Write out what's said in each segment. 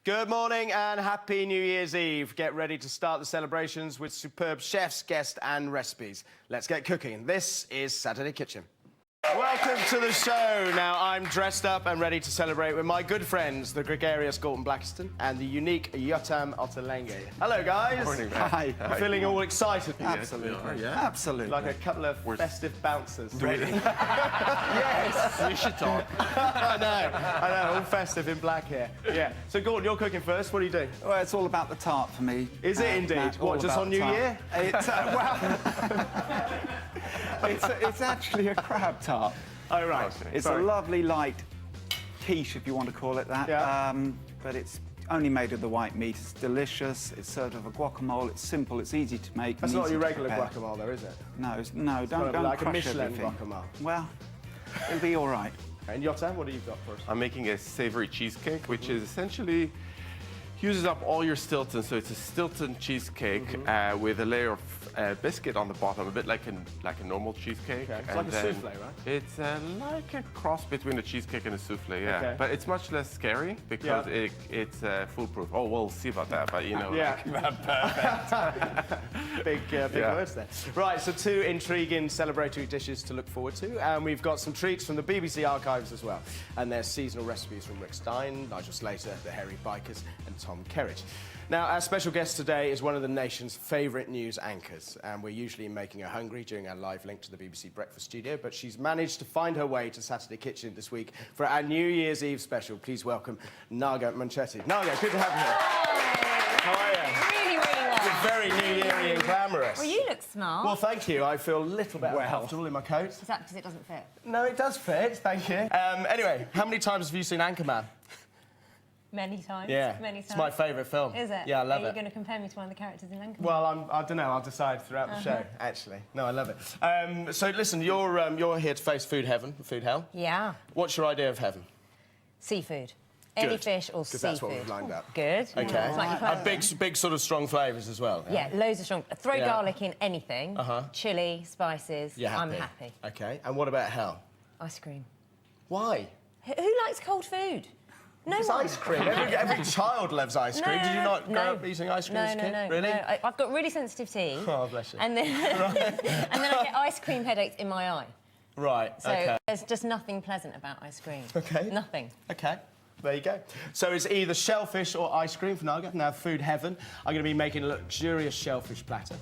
Good morning and happy New Year's Eve. Get ready to start the celebrations with superb chefs, guests and recipes. Let's get cooking. This is Saturday Kitchen. Welcome to the show. Now, I'm dressed up and ready to celebrate with my good friends, the gregarious Galton Blackiston and the unique Yotam Ottolenghi. Hello, guys. Morning, Hi. Hi. Feeling all excited? Absolutely. Yeah. Absolutely. Like a couple of festive bouncers. Really? Yes. You should talk. I know. All festive in black here. Yeah. So, Galton, you're cooking first. What are you doing? Well, it's all about the tart for me. Is it indeed? Matt, What, just on New Year? It's, it's actually a crab tart. Oh, right. It's a lovely light quiche, if you want to call it that. Yeah. But it's only made of the white meat. It's delicious. It's served with a guacamole. It's simple. It's easy to make. That's not your regular guacamole, though, is it? No, don't like crush a Michelin everything. guacamole. Well, it'll be all right. And Yotam, what do you got for us? I'm making a savory cheesecake, which is essentially uses up all your Stilton. So it's a Stilton cheesecake with a layer of biscuit on the bottom, a bit like a normal cheesecake. Okay. It's like a souffle, right? It's like a cross between a cheesecake and a souffle, yeah. Okay. But it's much less scary because it's foolproof. Oh, we'll see about that, but you know. Yeah. Perfect. Big words there. Right, so two intriguing celebratory dishes to look forward to, and we've got some treats from the BBC archives as well. And there's seasonal recipes from Rick Stein, Nigel Slater, the Hairy Bikers, and Tom Kerridge. Now, our special guest today is one of the nation's favourite news anchors, and we're usually making her hungry during our live link to the BBC Breakfast Studio, but she's managed to find her way to Saturday Kitchen this week for our New Year's Eve special. Please welcome Naga Munchetty. Naga, good to have you here. How are you? Really, really well. You're very New Year-y and glamorous. Well, you look smart. Well, thank you. I feel a little bit uncomfortable in my coat. Is that because it doesn't fit? No, it does fit, thank you. Anyway, how many times have you seen Anchorman? Many times. Yeah, Many times. It's my favourite film. Is it? Yeah, I love it. Are you going to compare me to one of the characters in Anchorman? Well, I don't know. I'll decide throughout the show, actually. No, I love it. So, listen, you're here to face food heaven, food hell. Yeah. What's your idea of heaven? Seafood. Any fish or seafood. Because that's what we've lined up. Good. OK. It's like your And big sort of strong flavours as well. Yeah, loads of strong. Throw garlic in anything. Chili, spices. You're happy. I'm happy. OK. And what about hell? Ice cream. Why? Who likes cold food? No It's one. ice cream. Every child loves ice cream. Did you not grow up eating ice cream as a kid? No. Really? No. I've got really sensitive teeth. Oh, bless you. And then, and then I get ice cream headaches in my eye. Right, So there's just nothing pleasant about ice cream. OK. Nothing. OK. There you go. So it's either shellfish or ice cream for Naga. Now, food heaven. I'm going to be making a luxurious shellfish platter.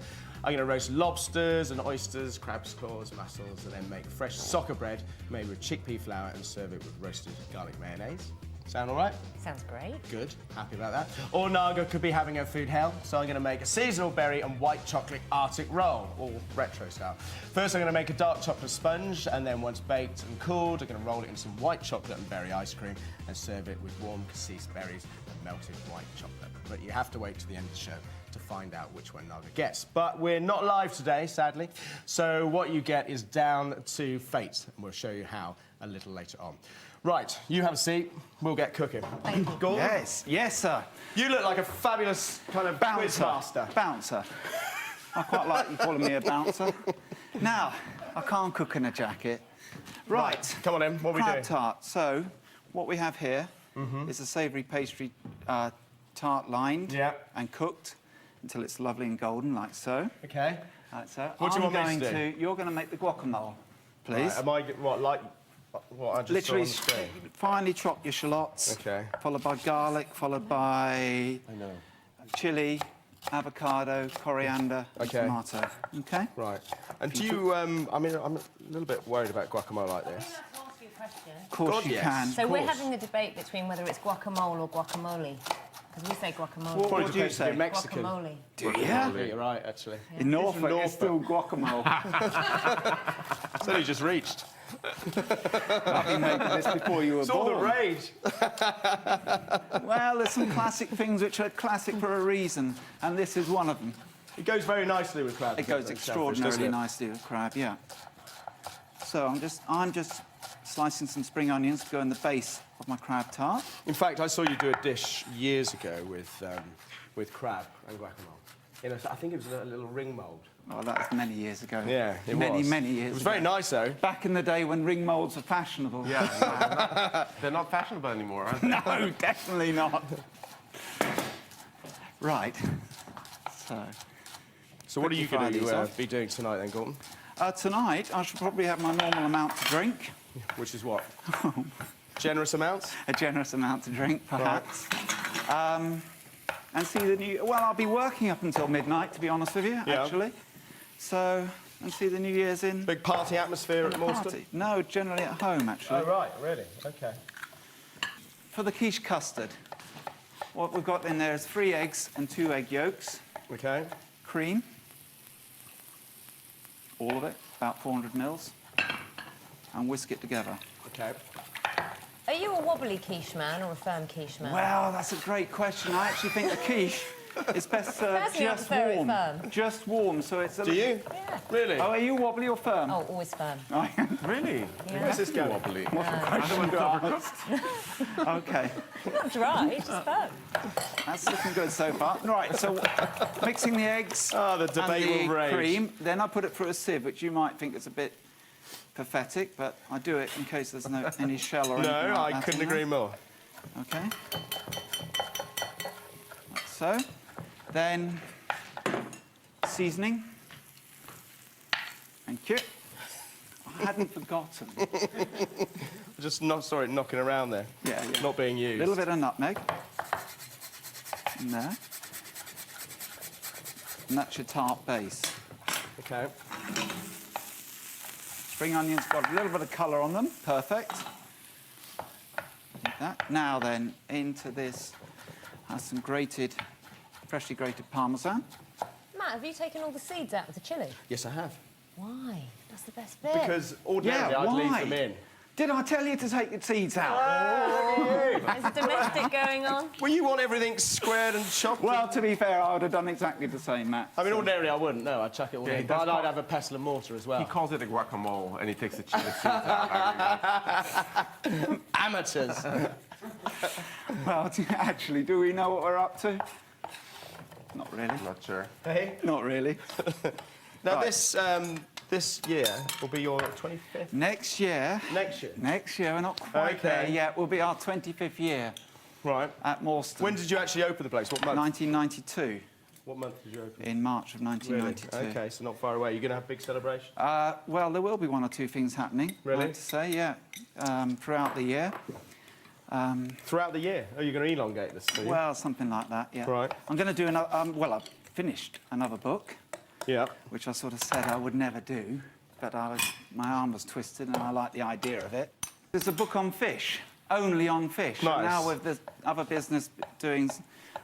I'm going to roast lobsters and oysters, crab's claws, mussels, and then make fresh soccer bread made with chickpea flour and serve it with roasted garlic mayonnaise. Sound all right? Sounds great. Good. Happy about that. Or Naga could be having her food hell, so I'm going to make a seasonal berry and white chocolate Arctic roll, all retro style. First, I'm going to make a dark chocolate sponge, and then once baked and cooled, I'm going to roll it in some white chocolate and berry ice cream and serve it with warm cassis berries and melted white chocolate. But you have to wait to the end of the show to find out which one Naga gets. But we're not live today, sadly, so what you get is down to fate, and we'll show you how a little later on. Right, you have a seat. We'll get cooking. Thank you. Galton? Yes, sir. You look like a fabulous kind of quiz master. Bouncer. I quite like you calling me a bouncer. Now, I can't cook in a jacket. Right. Come on, then. What are we doing? Crab tart. So, what we have here is a savoury pastry tart lined and cooked until it's lovely and golden, like so. OK. Like so. What do you want me to do? You're going to make the guacamole, please. Right, am I, what, like what I just Literally, saw on the screen? finely chop your shallots. OK. Followed by garlic, followed by chili, avocado, coriander, and tomato. OK? Right. And do you, I mean, I'm a little bit worried about guacamole like this. Can I ask you a question? Of course you can. So we're having the debate between whether it's guacamole or guacamole. Because we say guacamole. What do you say? Mexican. Guacamole. Do you? Yeah, you're right, actually. In Norfolk, it's still guacamole. So you just reached. I've been making this before you were It's all born. the rage. Well, there's some classic things which are classic for a reason, and this is one of them. It goes very nicely with crab. It goes extraordinarily nicely with crab, yeah. So I'm just slicing some spring onions to go in the base of my crab tart. In fact, I saw you do a dish years ago with crab and guacamole. I think it was a little ring mould. Oh, that was many years ago. Yeah, it was. Many years ago. It was very nice, though. Back in the day when ring moulds were fashionable. Yeah, they're not fashionable anymore, are they? No, definitely not. Right. So what are you Quickly going fry to these off. be doing tonight then, Galton? Tonight, I should probably have my normal amount to drink. Which is what? Generous amounts? A generous amount to drink, perhaps. And see the new... Well, I'll be working up until midnight, to be honest with you, actually. So, and see the New Year's in... Big party atmosphere at Morstan? Party. No, generally at home, actually. Oh, right, really? OK. For the quiche custard, what we've got in there is 3 eggs and 2 egg yolks. OK. Cream. All of it, about 400 mils. And whisk it together. OK. Are you a wobbly quiche man or a firm quiche man? Well, that's a great question. I actually think the quiche is best served Personally, I just prefer it warm. firm. Just warm, so it's a Do you? Yeah. Really? Oh, are you wobbly or firm? Oh, always firm. Really? Where's this going? Wobbly. OK, Not dry, just firm. that's looking good so far. Right, so mixing the eggs Oh, the debate and will the rage. cream. Then I put it through a sieve, which you might think is a bit pathetic, but I do it in case there's any shell or anything No, like I that couldn't in there. agree more. OK. Like so. Then seasoning. Thank you. I hadn't forgotten. Just not sorry, knocking around there. Yeah, yeah. Not being A used. little bit of nutmeg. In there. And that's your tart base. OK. Spring onions got a little bit of colour on them. Perfect. Like that. Now then, into this has some freshly grated parmesan. Matt, have you taken all the seeds out of the chilli? Yes, I have. Why? That's the best bit. Because ordinarily I'd leave them in. Did I tell you to take the seeds out? There's domestic going on. Well, you want everything squared and chopped. Well, to be fair, I would have done exactly the same, Matt. I mean, ordinarily I wouldn't. No, I'd chuck it all Yeah, he in. does But I'd call- have a pestle and mortar as well. He calls it a guacamole, and he takes the chili seeds out. Amateurs. Well, actually, do we know what we're up to? Not really. Not sure. Hey. Not really. Now Right. this year will be your 25th. Next year, Next year. we're not quite Okay. there yet, will be our 25th year Right. at Morstan. When did you actually open the place? What month? 1992, What month did you open? in March of Really? 1992. Okay, so not far away. You're going to have a big celebration? Well, there will be 1 or 2 things happening, Really? I have to say, yeah, throughout the year. Throughout the year? Oh, you're going to elongate this, are you? Well, something like that, yeah. Right. I'm going to do another, well, I've finished another book, Yeah. which I sort of said I would never do, but my arm was twisted and I like the idea of it. There's a book on fish, only on fish. Nice. Now with the other business doing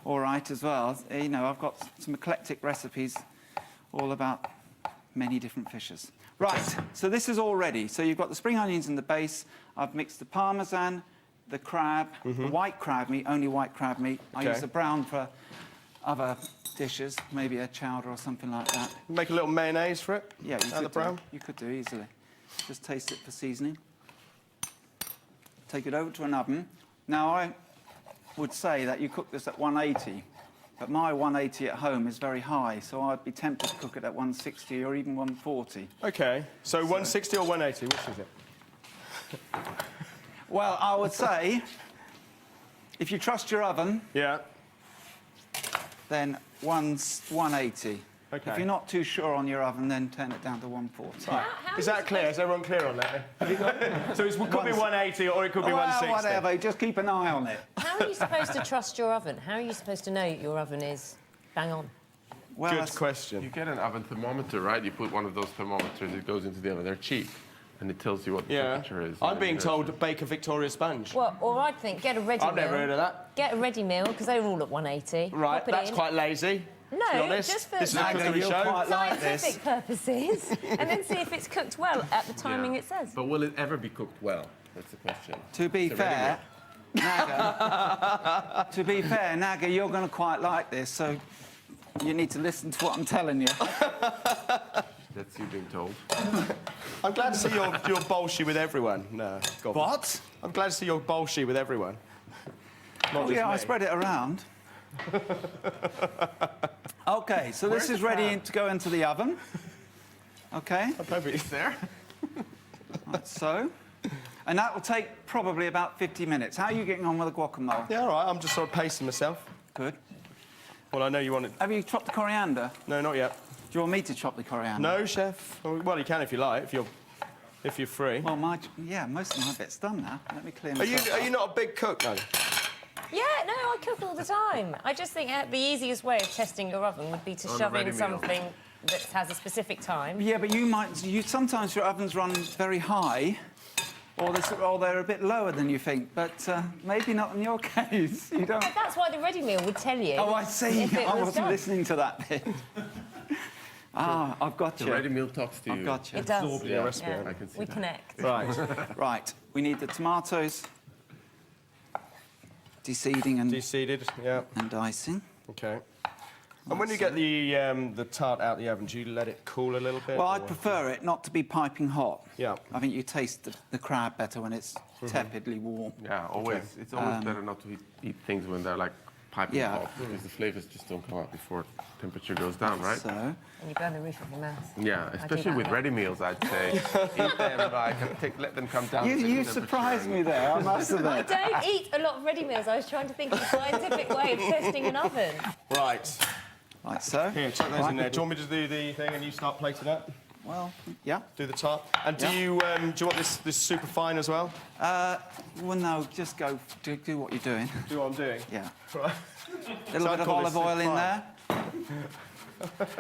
all right as well, you know, I've got some eclectic recipes all about many different fishes. Right, so this is all ready. So you've got the spring onions in the base. I've mixed the parmesan, the crab, the white crab meat, only white crab meat. I Okay. use the brown for other dishes, maybe a chowder or something like that. Make a little mayonnaise for it? Yeah, you Out the brown? You could do easily. Just taste it for seasoning. Take it over to an oven. Now, I would say that you cook this at 180, but my 180 at home is very high, so I'd be tempted to cook it at 160 or even 140. Okay. So 160 or 180, which is it? Well, I would say, if you trust your oven, Yeah. then 180. Okay. If you're not too sure on your oven, then turn it down to 140. Right. How Is are you that clear? Is everyone clear on that? Have you got... So it could be 180 or it could be Well, 160. whatever, just keep an eye on it. How are you supposed to trust your oven? How are you supposed to know your oven is bang on? Well, Good that's- question. You get an oven thermometer, right? You put one of those thermometers, it goes into the oven. They're cheap, and it tells you what the Yeah. temperature is. I'm being told to bake a Victoria sponge. Well, or I'd think get a ready meal. I've never heard of that. Get a ready meal, because they're all at 180. Right, Pop it that's in. quite lazy. No, to be honest. just for This is a Naga, cookery you're show. quite like this. scientific purposes, and then see if it's cooked well at the timing Yeah. it says. But will it ever be cooked well? That's the question. To be It's a ready fair, Naga, you're going to quite like this, so you need to listen to what I'm telling you. That's you being told. I'm glad to see you're bolshy with everyone. No, God. What? I'm glad to see you're bolshy with everyone. Not Oh, just yeah, I me. spread it around. OK, so this is ready to go into the oven. OK, Maybe it's there. like so. And that will take probably about 50 minutes. How are you getting on with the guacamole? Yeah, all right. I'm just sort of pacing myself. good. Well, I know you want it. Have you chopped the coriander? No, not yet. Do you want me to chop the coriander? No, chef. Well, you can if you like, if you're free. Well, most of my bit's done now. Let me clear Are myself. you not a big cook, Naga? Yeah, no, I cook all the time. I just think the easiest way of testing your oven would be to shove ready in meal. something that has a specific time. Yeah, but sometimes your ovens run very high, or they're a bit lower than you think. But maybe not in your case. You don't. That's why the ready meal would tell you. Oh, I see. If it I was wasn't done. listening to that bit. I've got The you. ready meal talks to you. I've got you. It does. Absorb your recipe, Yeah. I can see We that. connect. Right. Right. We need the tomatoes, deseeding Deseeded, yeah. and dicing. Okay. And when you get the tart out the oven, do you let it cool a little bit? Well, or- I'd prefer it not to be piping hot. Yeah. I think you taste the crab better when it's tepidly warm. Yeah, always. It's always better not to eat things when they're like piping Yeah. hot because the flavors just don't come out before temperature goes down, right? So, And you burn the roof of your mouth. Yeah, especially that with way. ready meals, I'd say. Eat them, let them come down. to you temperature surprised me there, I must I admit. don't eat a lot of ready meals. I was trying to think of a scientific way of testing an oven. Right. Like so. Here, chuck those in there. Do you want me to do the thing and you start plating up? Well, yeah. Do the tart? And do Yeah. you want this super fine as well? Well, no, just go do what you're doing. Do what I'm doing? Yeah. Right. A little So bit I of call this olive oil in fine. there.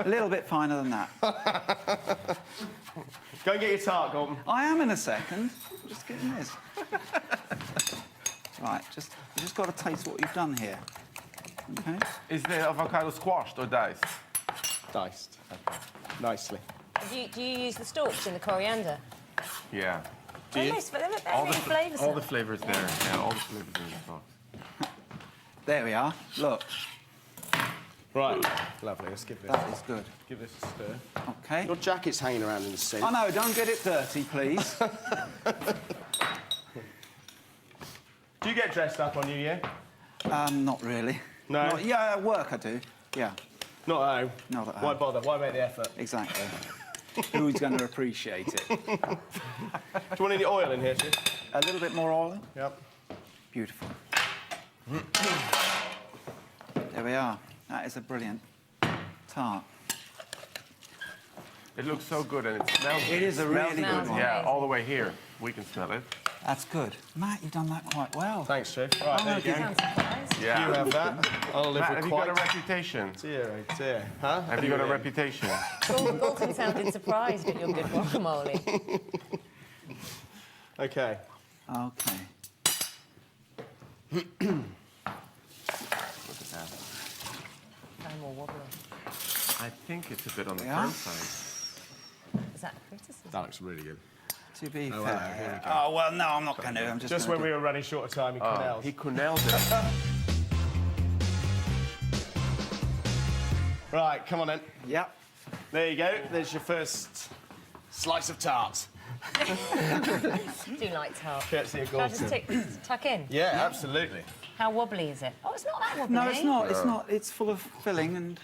A little bit finer than that. Go and get your tart, Galton. I am in a second. I'm just getting this. Right, you just got to taste what you've done here. Okay. Is the avocado squashed or diced? Diced. Nicely. Do you use the stalks in the coriander? Yeah. Do you? They're very flavours. all the flavors there. Yeah, all the flavors in the sauce. There we are. Look, Right. Lovely. Let's give this. that is good. Give this a stir. Okay. Your jacket's hanging around in the sink. Oh no, don't get it dirty, please. Do you get dressed up on New Year? Not really. No? Yeah, at work I do. Yeah, Not at home. Not at Why home. bother? Why make the effort? exactly. Who's going to appreciate it? Do you want any oil in here, too? A little bit more oil. Yep. Beautiful. There we are. That is a brilliant tart. It looks so good and it smells. It is a really Smells good one. Yeah, amazing. all the way here. We can smell it. That's good. Matt, you've done that quite well. Thanks, Chef. Right, there you go. Sounds surprised. Yeah. You have that. I'll live Matt, with have you quite... got a reputation? Dear, oh dear. Huh? Have you got a reputation? Galton sounded surprised at your good guacamole. Okay. Okay. Kind more wobbly. I think it's a bit on the Yeah. firm side. Is that criticism? That looks really good. To be wow, fair. here we go. Oh, well, no, I'm not going to. I'm just Just gonna when we were running short of time, he Oh, canals. he nailed it. Right, come on then. Yep. There you go. There's your first slice of tart. I do like tart. Courtesy of Can I just Galton. tuck in? Yeah, absolutely. How wobbly is it? Oh, it's not that wobbly. No, it's not. It's not. It's full of filling, and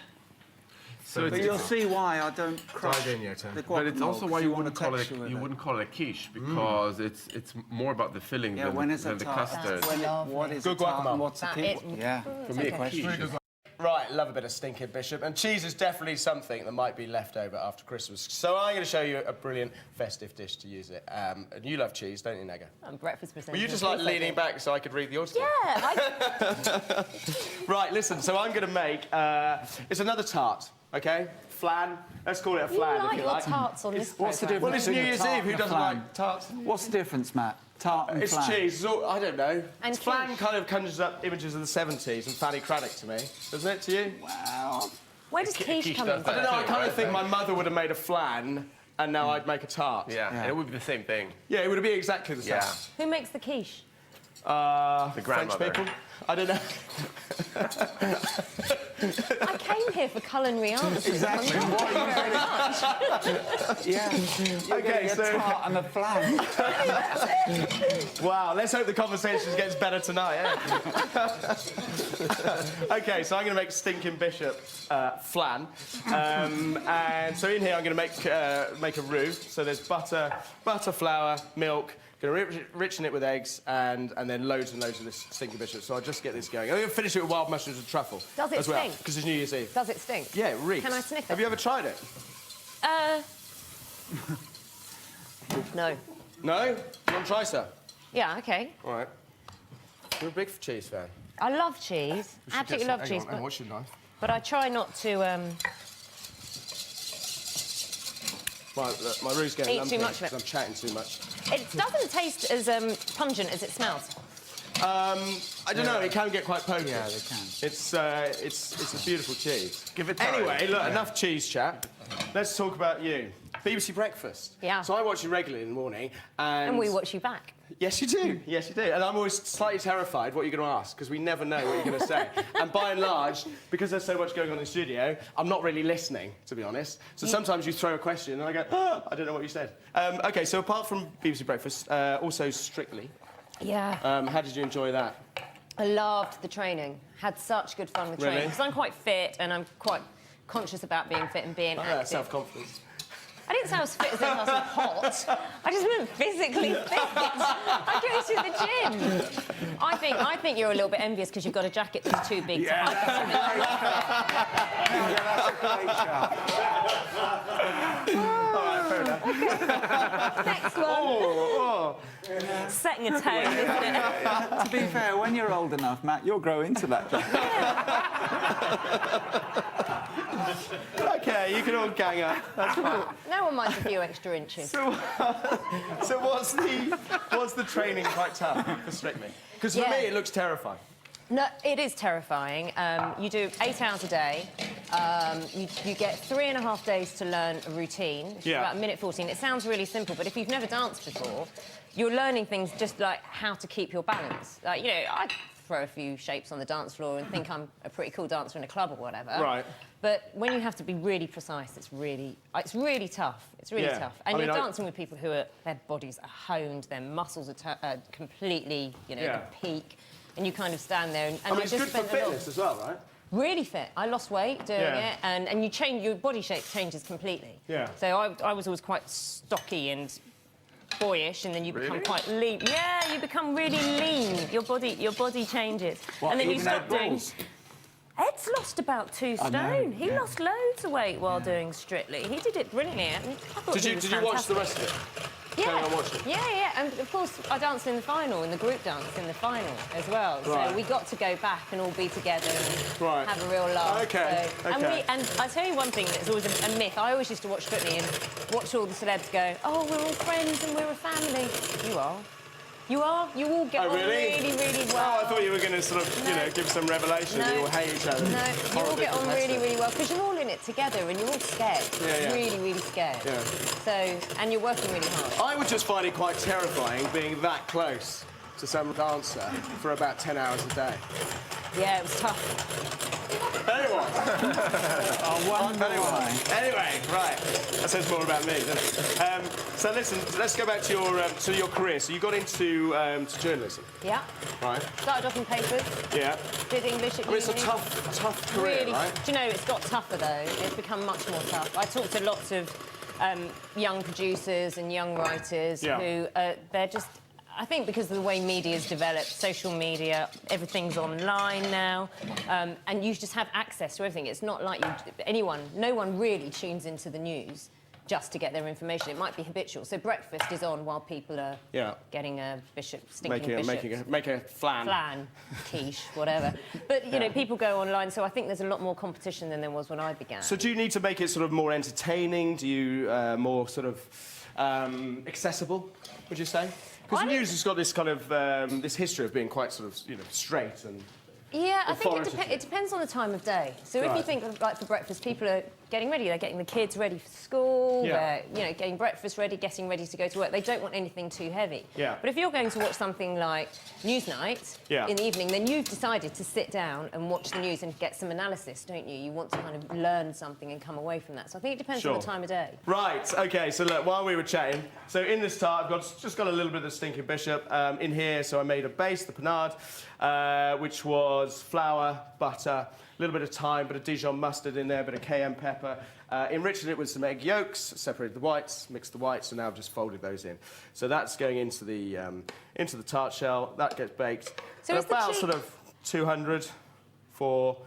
So but you'll see why I don't crush in, Yotam. the But it's guacamole, also why 'cause you want wouldn't a call it texture with you it. wouldn't call it quiche because it's more about the filling Yeah, than, when the, is a than the tart? custard. When Lovely. what is Good a tart guacamole. and what's a That quiche? it- Yeah. For me, a quiche is Right, love a bit of stinking bishop. And cheese is definitely something that might be left over after Christmas. So I'm going to show you a brilliant festive dish to use it. And you love cheese, don't you, Naga? I'm breakfast presenter. Were you just like leaning back so I could read the order? Yeah, Right, listen, so I'm going to make... it's another tart, OK? Flan. Let's call it a you flan, like if you your like. tarts on this What's the programme. Well, it's New between a Year's tart Eve. Who and a doesn't flan? like tarts? What's the difference, Matt? Tart and It's flan. cheese. It's all, I don't know. And flan quiche. kind of conjures up images of the 70s and Fanny Craddock to me, doesn't it, to you? Wow. Where does quiche quiche come does in? that. I don't know, I kind of Right. think my mother would have made a flan and now I'd make a tart. Yeah, and it would be the same thing. Yeah, it would be exactly the same. Yeah. Who makes the quiche? The French grandmother. people? I don't know. I came here for culinary answers. Exactly. Thank you very much. Yeah. Okay, A so... tart and a flan. Wow, let's hope the conversation gets better tonight, eh? OK, so I'm going to make stinking bishop flan. And so in here I'm going to make a roux. So there's butter, flour, milk, Gonna richen it with eggs and then loads and loads of this stinky bishop. So I'll just get this going. I'm gonna finish it with wild mushrooms and truffle. Does it as well, stink? because it's New Year's Eve. Does it stink? Yeah, it reeks. Can I sniff it? Have you ever tried it? No. No? You want to try, sir? Yeah, okay. All right. You're a big cheese fan. I love cheese. Absolutely love cheese. Hang on, what's your knife? But I try not to My roux getting eat lumpy too much of it. because I'm chatting too much. It doesn't taste as pungent as it smells. I don't know. It can get quite potent. Yeah, they can. It's a beautiful cheese. Give it time. Anyway, look, enough cheese chat. Let's talk about you. BBC Breakfast. Yeah. So I watch you regularly in the morning, and... And we watch you back. Yes, you do. Yes, you do. And I'm always slightly terrified what you're going to ask, because we never know what you're going to say. And by and large, because there's so much going on in the studio, I'm not really listening, to be honest. So sometimes you throw a question, and I go, oh, I don't know what you said. OK, so apart from BBC Breakfast, also Strictly. Yeah. How did you enjoy that? I loved the training. Had such good fun with training. Really? Because I'm quite fit and I'm quite conscious about being fit and being active. Self-confidence. I didn't say I was fit as in I was hot. I just meant physically fit. I go to the gym. I think you're a little bit envious because you've got a jacket that's too big to hide. All right, fair enough. Next one. Setting a tone, isn't it? To be fair, when you're old enough, Matt, you'll grow into that jacket. OK, you can all gang up. That's fine. No one minds a few extra inches. So was the training quite tough for Strictly? Because for Yeah. me, it looks terrifying. No, it is terrifying. You do 8 hours a day. You get 3.5 days to learn a routine, which is about 1:14. It sounds really simple, but if you've never danced before, you're learning things just like how to keep your balance. Like, you know, I throw a few shapes on the dance floor and think I'm a pretty cool dancer in a club or whatever. Right. But when you have to be really precise, it's really tough. It's really Yeah. tough. And I mean, you're dancing with people who are, their bodies are honed, their muscles are completely, you know, at peak. And you kind of stand there and I mean, I it's just good for spent a lot... fitness as well, right? Really fit. I lost weight doing Yeah. it, and you change, your body shape changes completely. Yeah. So I was always quite stocky and boyish, and then you become Really? quite lean. Yeah, you become really lean. Your body changes. What, and then you even start Ed doing. Balls? Ed's lost about 2 I know, stone. He yeah. lost loads of weight while doing Strictly. He did it brilliantly. I mean, I thought Did he you was watch the fantastic. rest of it? Yeah. Carry on watching. Yeah. And of course, I danced in the final, in the group dance in the final as well. Right. So we got to go back and all be together and Right. have a real laugh. Okay, So, okay. And I tell you one thing that's always a myth. I always used to watch Strictly and watch all the celebs go, oh, we're all friends and we're a family. You are. You are. You all get on really, really well. Oh, I thought you were going to sort of, you know, give some revelation. No. You all hate each other. No, you all get on really, really well because you're all in it together and you're all scared. Yeah. Really, really scared. Yeah. So, and you're working really hard. I would just find it quite terrifying being that close to some dancer for about 10 hours a day. Yeah, it was tough. Anyway. Anyway. Right. That says more about me, doesn't it? So listen, let's go back to your career. So you got into to journalism, Yeah. right? Started off in papers, Yeah. did English at I mean, it's a uni. tough career, Really, right? do you know, it's got tougher though. It's become much more tough. I talked to lots of young producers and young writers who they're just. I think because of the way media's developed, social media, everything's online now, and you just have access to everything. It's not like no one really tunes into the news just to get their information. It might be habitual. So breakfast is on while people are getting a stinking bishop. Make a flan. Flan, quiche, whatever. But, you know, people go online, so I think there's a lot more competition than there was when I began. So do you need to make it sort of more entertaining? Do you more sort of accessible, would you say? Because the news has got this kind of this history of being quite sort of, you know, straight and... Yeah, I think authoritative. it depends on the time of day. So if you Right. think of, like, for breakfast, people are getting ready. They're getting the kids ready for school. Yeah. They're, you know, getting breakfast ready, getting ready to go to work. They don't want anything too heavy. Yeah. But if you're going to watch something like Newsnight in the evening, then you've decided to sit down and watch the news and get some analysis, don't you? You want to kind of learn something and come away from that. So I think it depends on the time of day. Right, OK, so look, while we were chatting, so in this tart, I've just got a little bit of the stinking bishop in here, so I made a base, the panade, which was was flour, butter, a little bit of thyme, bit of Dijon mustard in there, a bit of cayenne pepper. Enriched it with some egg yolks, separated the whites, mixed the whites, and now I've just folded those in. So that's going into the tart shell. That gets baked. So at about sort of 200 for,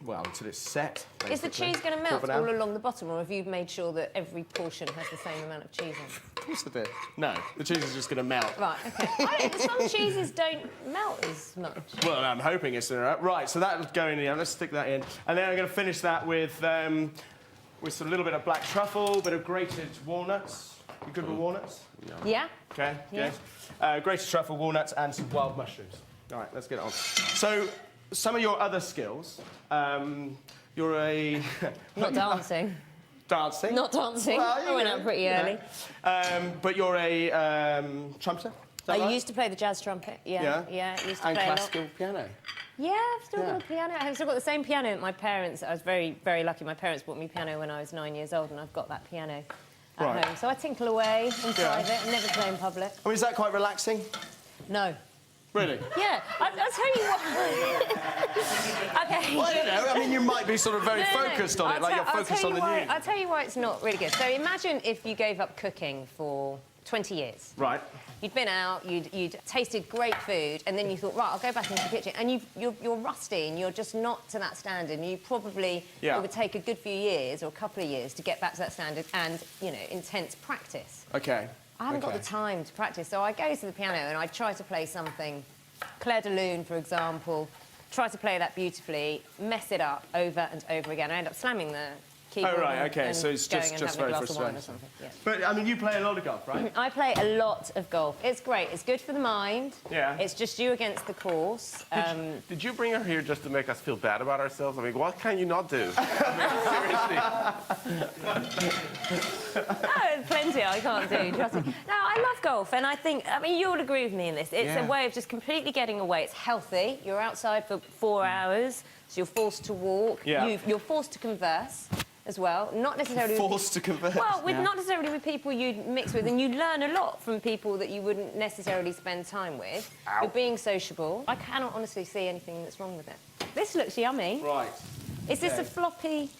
well, until it's set. Basically. Is the cheese going to melt all along the bottom, or have you made sure that every portion has the same amount of cheese on it? Of course it is. No, the cheese is just going to melt. Right, OK. Some cheeses don't melt as much. Well, I'm hoping it's right. So that'll go in here. Let's stick that in, and then I'm going to finish that with a little bit of black truffle, a bit of grated walnuts. You good with walnuts? Yeah. Okay. Yeah. Good. Grated truffle, walnuts, and some wild mushrooms. All right, let's get it on. So, some of your other skills. You're a Not dancing. Dancing. Not dancing. Well, I went out pretty early. But you're a trumpeter. I used to play the jazz trumpet. Yeah. I used to and play classical piano. Yeah, I've still got a piano. I've still got the same piano that my parents. I was very, very lucky. My parents bought me a piano when I was 9 years old, and I've got that piano at home. So I tinkle away in private and never play in public. I mean, is that quite relaxing? No. Really? Yeah, I'll tell you what. OK. Well, I don't know. I mean, you might be sort of very focused on it, like you're focused on the news. I'll tell you why it's not really good. So imagine if you gave up cooking for 20 years. Right. You'd been out, you'd tasted great food, and then you thought, right, I'll go back into the kitchen. And you're rusty, and you're just not to that standard. And you probably, it would take a good few years or a couple of years to get back to that standard and, you know, intense practice. OK. I haven't got the time to practice, so I go to the piano and I try to play something, Claire de Lune, for example, try to play that beautifully, mess it up over and over again. I end up slamming the keyboard. Oh, right, OK, and so it's going just and very having a glass of wine frustrating. or something. Yeah. But, I mean, you play a lot of golf, right? I play a lot of golf. It's great. It's good for the mind. Yeah. It's just you against the course. Did you bring her here just to make us feel bad about ourselves? I mean, what can you not do? I mean, seriously. No, plenty I can't do, trust me. No, I love golf, and I think, I mean, you'll agree with me in this. It's a way of just completely getting away. It's healthy. You're outside for 4 hours, so you're forced to walk. Yeah. You're forced to converse as well. Not necessarily... Forced to converse? Well, not necessarily with people you'd mix with, and you learn a lot from people that you wouldn't necessarily spend time with. Ow. You're being sociable. I cannot honestly see anything that's wrong with it. This looks yummy. Right. Is this a floppy...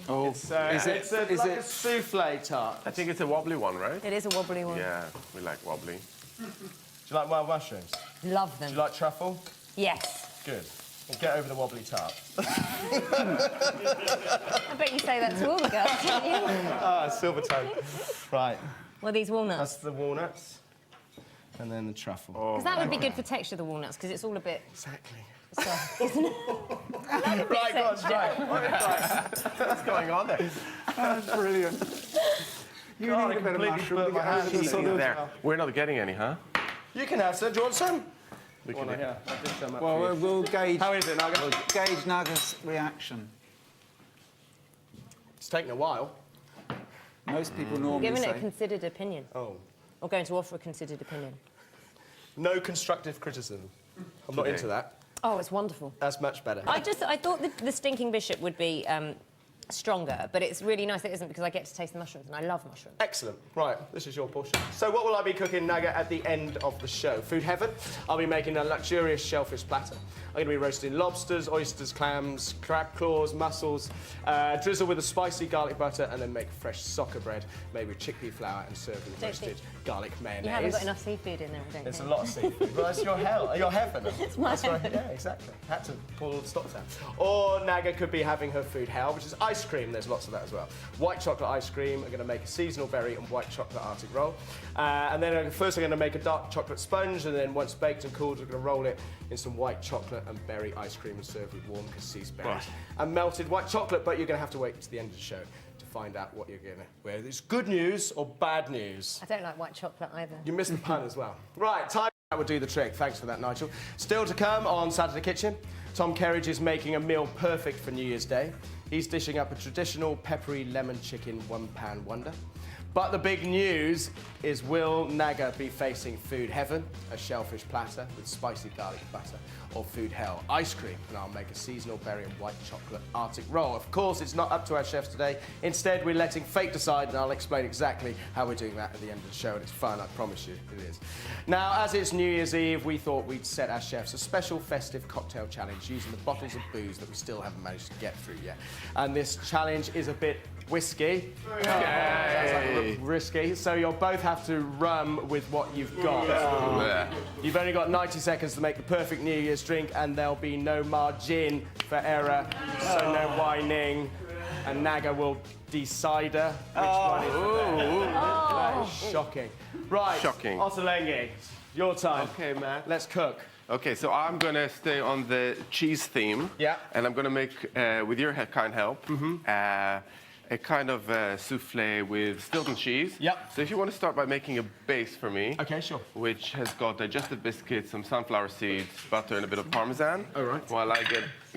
Oh, It's like a souffle tart. I think it's a wobbly one, right? It is a wobbly one. Yeah, we like wobbly. Do you like wild mushrooms? Love them. Do you like truffle? Yes. Good. Well, get over the wobbly tart. I bet you say that to all the girls, don't you? Ah, silver tongue. Right. Well, these walnuts. That's the walnuts. And then the truffle. Because that would be good for texture, the walnuts, because it's all a bit Exactly. soft, isn't it? Right, go on, right. What's going on there? that's brilliant. You God, need I a bit of completely mushroom burnt to my get over hands. the sort of... There. We're not getting any, huh? You can have some. Do you want some? We can Yeah, I did some up Well, for you. we'll gauge... How is it, Naga? We'll gauge Naga's reaction. It's taken a while. Most people normally Giving say... it a considered opinion. Oh. Or going to offer a considered opinion. No constructive criticism. I'm not into that. Oh, it's wonderful. That's much better. I thought the stinking bishop would be stronger, but it's really nice it isn't, because I get to taste the mushrooms, and I love mushrooms. Excellent. Right, this is your portion. So what will I be cooking, Naga, at the end of the show? Food heaven. I'll be making a luxurious shellfish platter. I'm going to be roasting lobsters, oysters, clams, crab claws, mussels, drizzle with a spicy garlic butter, and then make fresh soccer bread made with chickpea flour and served with roasted garlic mayonnaise. You haven't got enough seafood in there, I don't There's a think. lot of seafood. Well, that's your hell, your heaven. It's my heaven. Yeah, exactly. Had to pull all the stops out. Or Naga could be having her food hell, which is ice cream. There's lots of that as well. White chocolate ice cream. I'm going to make a seasonal berry and white chocolate Arctic roll. And then first I'm going to make a dark chocolate sponge, and then once baked and cooled, I'm going to roll it in some white chocolate and berry ice cream and serve with warm cassis berries and melted white chocolate. But you're going to have to wait to the end of the show to find out what you're going to wear. It's good news or bad news. I don't like white chocolate either. You missed the pun as well. Right, time that would do the trick. Thanks for that, Nigel. Still to come on Saturday Kitchen, Tom Kerridge is making a meal perfect for New Year's Day. He's dishing up a traditional peppery lemon chicken one-pan wonder. But the big news is, will Naga be facing food heaven, a shellfish platter with spicy garlic butter, or food hell ice cream, and I'll make a seasonal berry and white chocolate Arctic roll. Of course, it's not up to our chefs today. Instead, we're letting fate decide, and I'll explain exactly how we're doing that at the end of the show, and it's fun, I promise you, it is. Now, as it's New Year's Eve, we thought we'd set our chefs a special festive cocktail challenge using the bottles of booze that we still haven't managed to get through yet. And this challenge is a bit whiskey. Sounds like a little risky. So you'll both have to rum with what you've got. You've only got 90 seconds to make the perfect New Year's drink, and there'll be no margin for error, so no whining. And Naga will decider which one is the best. That is shocking. Right, Shocking. Ottolenghi, your time. Okay, Matt. Let's cook. Okay, so I'm gonna stay on the cheese theme. Yeah. And I'm gonna make, with your kind help, a kind of souffle with Stilton cheese. Yep. So if you want to start by making a base for me. Okay, sure. Which has got digestive biscuits, some sunflower seeds, butter, and a bit of parmesan. All right. While I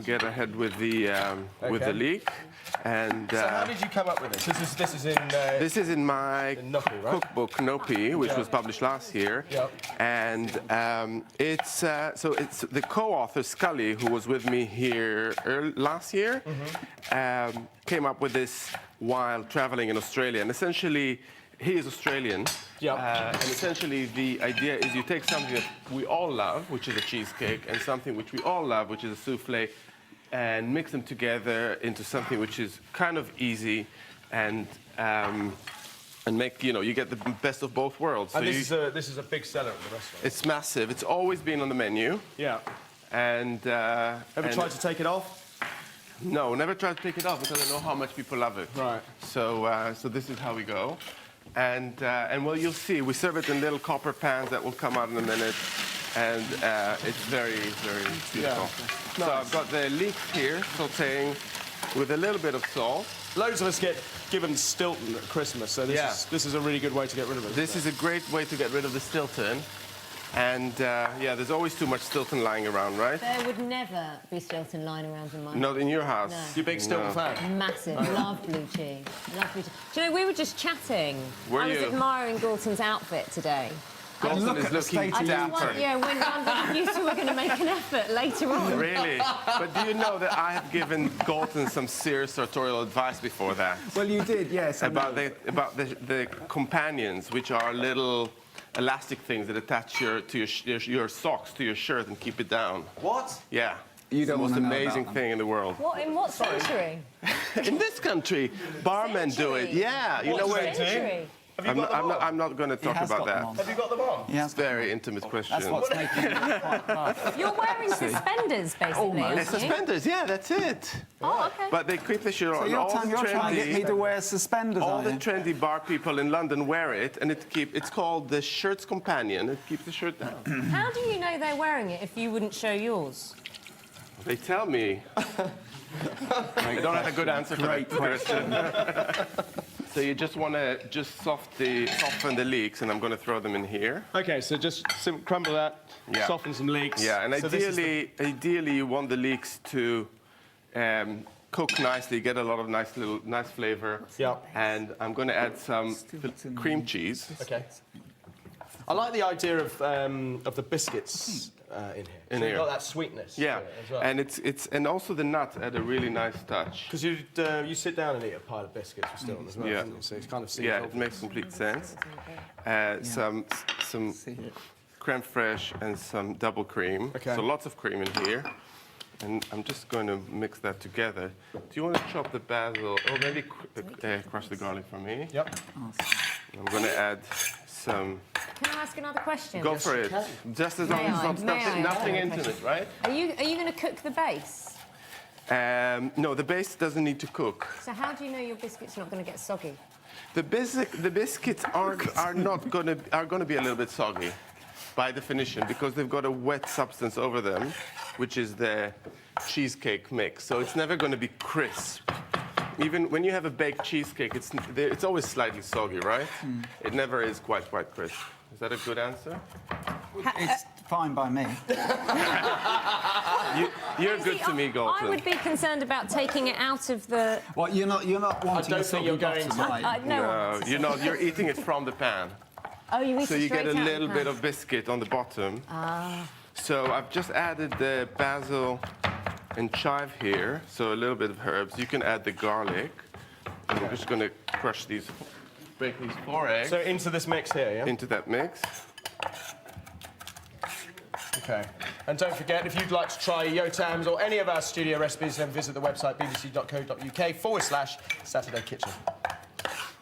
get ahead with the leek. And So how did you come up with this? This is in... this is in my Nopi, right? cookbook Nopi, which was published last year. Yep. And it's the co-author Scully, who was with me here last year, came up with this while traveling in Australia. And essentially, he is Australian. Yep. And essentially, the idea is you take something that we all love, which is a cheesecake, and something which we all love, which is a souffle, and mix them together into something which is kind of easy, and make, you get the best of both worlds. And So this is a big seller at the restaurant. it's massive. It's always been on the menu. Yeah. And Ever tried to take it off? No, never tried to take it off because I know how much people love it. Right. So this is how we go. And well, you'll see. We serve it in little copper pans that will come out in a minute. And it's very, very beautiful. Yeah. So I've got the leeks here, sauteing with a little bit of salt. Loads of us get given Stilton at Christmas, so this is a really good way to get rid of it. This is a great way to get rid of the Stilton. And there's always too much Stilton lying around, right? There would never be Stilton lying around in my house. Not in your house. No. You big Stilton fan? Massive. Love blue cheese. Love blue cheese. Do you know, we were just chatting. Were I was you? admiring Galton's outfit today. Galton Look is at the looking state he's in. dapper. When you two were going to make an effort later on. Really? But do you know that I have given Galton some serious sartorial advice before that? Well, you did, yes. About the companions, which are little elastic things that attach to your socks to your shirt and keep it down. What? Yeah. You It's don't the most wanna know amazing about thing in the world. What, in what century? In this country, barmen do it. Century? Yeah. You know What where? Century. Have you got them on? I'm not going to talk has about got them that. on. Have you got them on? He has got Very intimate question. That's what's making it quite rough. You're wearing suspenders, basically, Almost. aren't you? Suspenders, yeah, that's it. Oh, okay. But they keep the shirt So on. you're All trying to get me to wear suspenders, all are the you? trendy bar people in London wear it, and it's called the shirt's companion. It keeps the shirt down. How do you know they're wearing it if you wouldn't show yours? They tell me. I don't have a good answer for that question. So you just want to soften the leeks, and I'm going to throw them in here. Okay, so just crumble that, Yeah. soften some leeks. Yeah, and So this is the- ideally you want the leeks to cook nicely, get a lot of nice flavor. Yeah. And I'm going to add some cream cheese. Okay. I like the idea of the biscuits in here. In So here. you've got that sweetness. Yeah, to it as well. and and also the nut add a really nice touch. Because you sit down and eat a pile of biscuits with Stilton as well, Yeah. don't you? So it's kind of Yeah, it makes complete sense. Some creme fraiche and some double cream. Okay. So lots of cream in here. And I'm just going to mix that together. Do you want to chop the basil, or maybe crush the garlic for me? Yep. I'm going to add some. Can I ask another question? Go for it. Just as long as it's May I? nothing Okay. intimate, right? Are you going to cook the base? No, the base doesn't need to cook. So how do you know your biscuit's not going to get soggy? The biscuits are going to be a little bit soggy, by definition, because they've got a wet substance over them, which is the cheesecake mix. So it's never going to be crisp. Even when you have a baked cheesecake, it's always slightly soggy, right? It never is quite crisp. Is that a good answer? It's fine by me. You're good to me, Galton. I would be concerned about taking it out of the... What, you're not wanting don't a think soggy you're going bottom, to. right? No. You're not. You're eating it from the pan. Oh, you eat So it you straight get a out little the bit pan. of biscuit on the bottom. So I've just added the basil and chive here, so a little bit of herbs. You can add the garlic. And we're just going to crush these, break these 4 eggs So into this mix here, yeah? into that mix. Okay. And don't forget, if you'd like to try Yotam's or any of our studio recipes, then visit the website bbc.co.uk/Saturday Kitchen.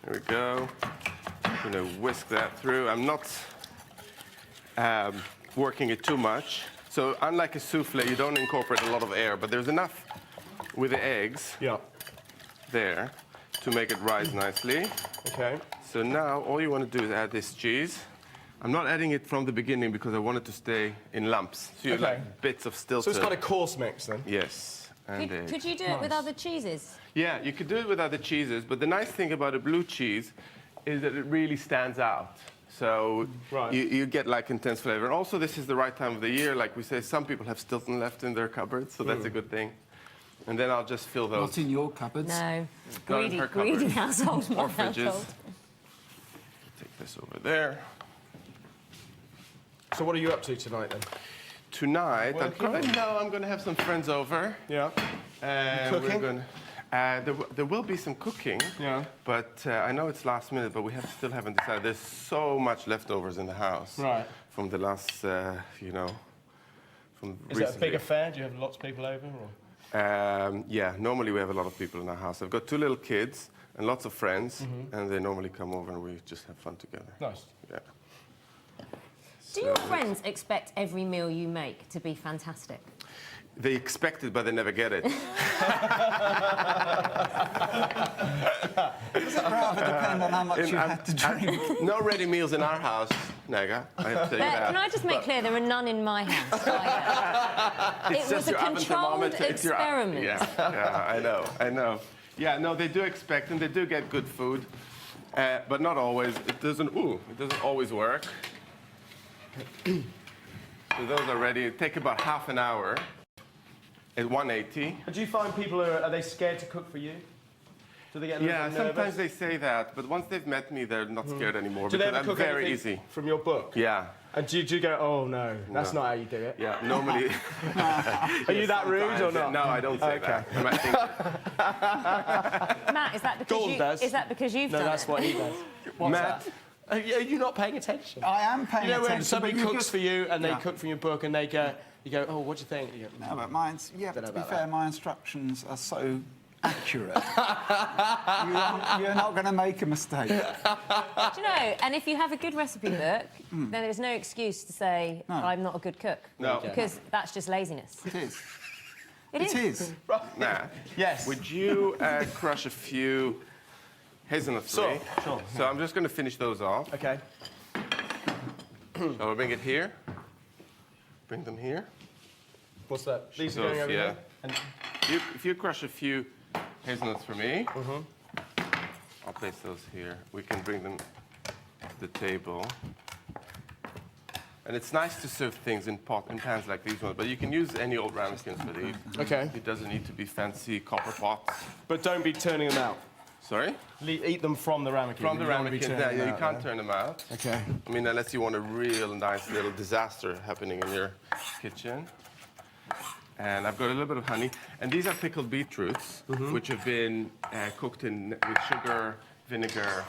There we go. I'm going to whisk that through. I'm not working it too much. So unlike a souffle, you don't incorporate a lot of air, but there's enough with the eggs there to make it rise nicely. Okay. So now all you want to do is add this cheese. I'm not adding it from the beginning because I want it to stay in lumps. So you have like bits of Stilton. So it's got a coarse mix then? Yes. And Could you do it with other cheeses? yeah, you could do it with other cheeses, but the nice thing about a blue cheese is that it really stands out. So you get like intense flavor. And also this is the right time of the year. Like we say, some people have Stilton left in their cupboards, so that's a good thing. And then I'll just fill those. Not in your cupboards. No. Not in her cupboard. Greedy household. Or fridges. Take this over there. So what are you up to tonight then? Tonight, I'm Working? going to have some friends over. Yeah. Cooking? There will be some cooking. Yeah. But I know it's last minute, but we still haven't decided. There's so much leftovers in the house. Right. From the last, from Is it a big affair? Do you have lots of people over? Or? Yeah, normally we have a lot of people in our house. I've got 2 little kids and lots of friends, and they normally come over and we just have fun together. Nice. Yeah. Do your friends expect every meal you make to be fantastic? They expect it, but they never get it. Does it rather depend on how much you had to drink? No ready meals in our house, Naga. I have to tell you that. Can I just make clear, there are none in my house either. It's It was just a your oven controlled thermometer, it's your- experiment. Yeah, I know. Yeah, no, they do expect and they do get good food, but not always. It doesn't always work. So those are ready. It take about half an hour at 180. Do you find people are they scared to cook for you? Do they get a little bit nervous? Sometimes they say that, but once they've met me, they're not scared anymore Do they because ever I'm cook very anything easy. from your book? Yeah. And do you go, oh no, that's not how you do it? Yeah, normally. Are you that rude or not? No, I don't say that. I might think, Matt, is that because Galton does. Is that because you've No, done that's it? what he does. Matt, Are you not paying attention? I am paying You know attention. when somebody but you cooks just- for you and they Yeah. cook from your book and they go, you go, oh, what do you think? You go, No, but mine's, yeah, Don't know to be about fair, that. my instructions are so accurate. You're not going to make a mistake. Do you know, and if you have a good recipe book, then there's no excuse to say, I'm not a good cook. No. Because that's just laziness. It is. It is. Matt, yes. would you crush a few hazelnuts for me? Sure. So I'm just going to finish those off. Okay. So we'll bring it here. Bring them here. What's that? These are Those, going over yeah. here? And If you crush a few hazelnuts for me, I'll place those here. We can bring them to the table. And it's nice to serve things in pans like these ones, but you can use any old ramekins for these. Okay. It doesn't need to be fancy copper pots. But don't be turning them out. Sorry? Eat them from the ramekin. From the You don't wanna be ramekins, turning yeah, them you out, can't turn them out. Okay. I mean, unless you want a real nice little disaster happening in your kitchen. And I've got a little bit of honey. And these are pickled beetroots, which have been cooked with sugar, vinegar,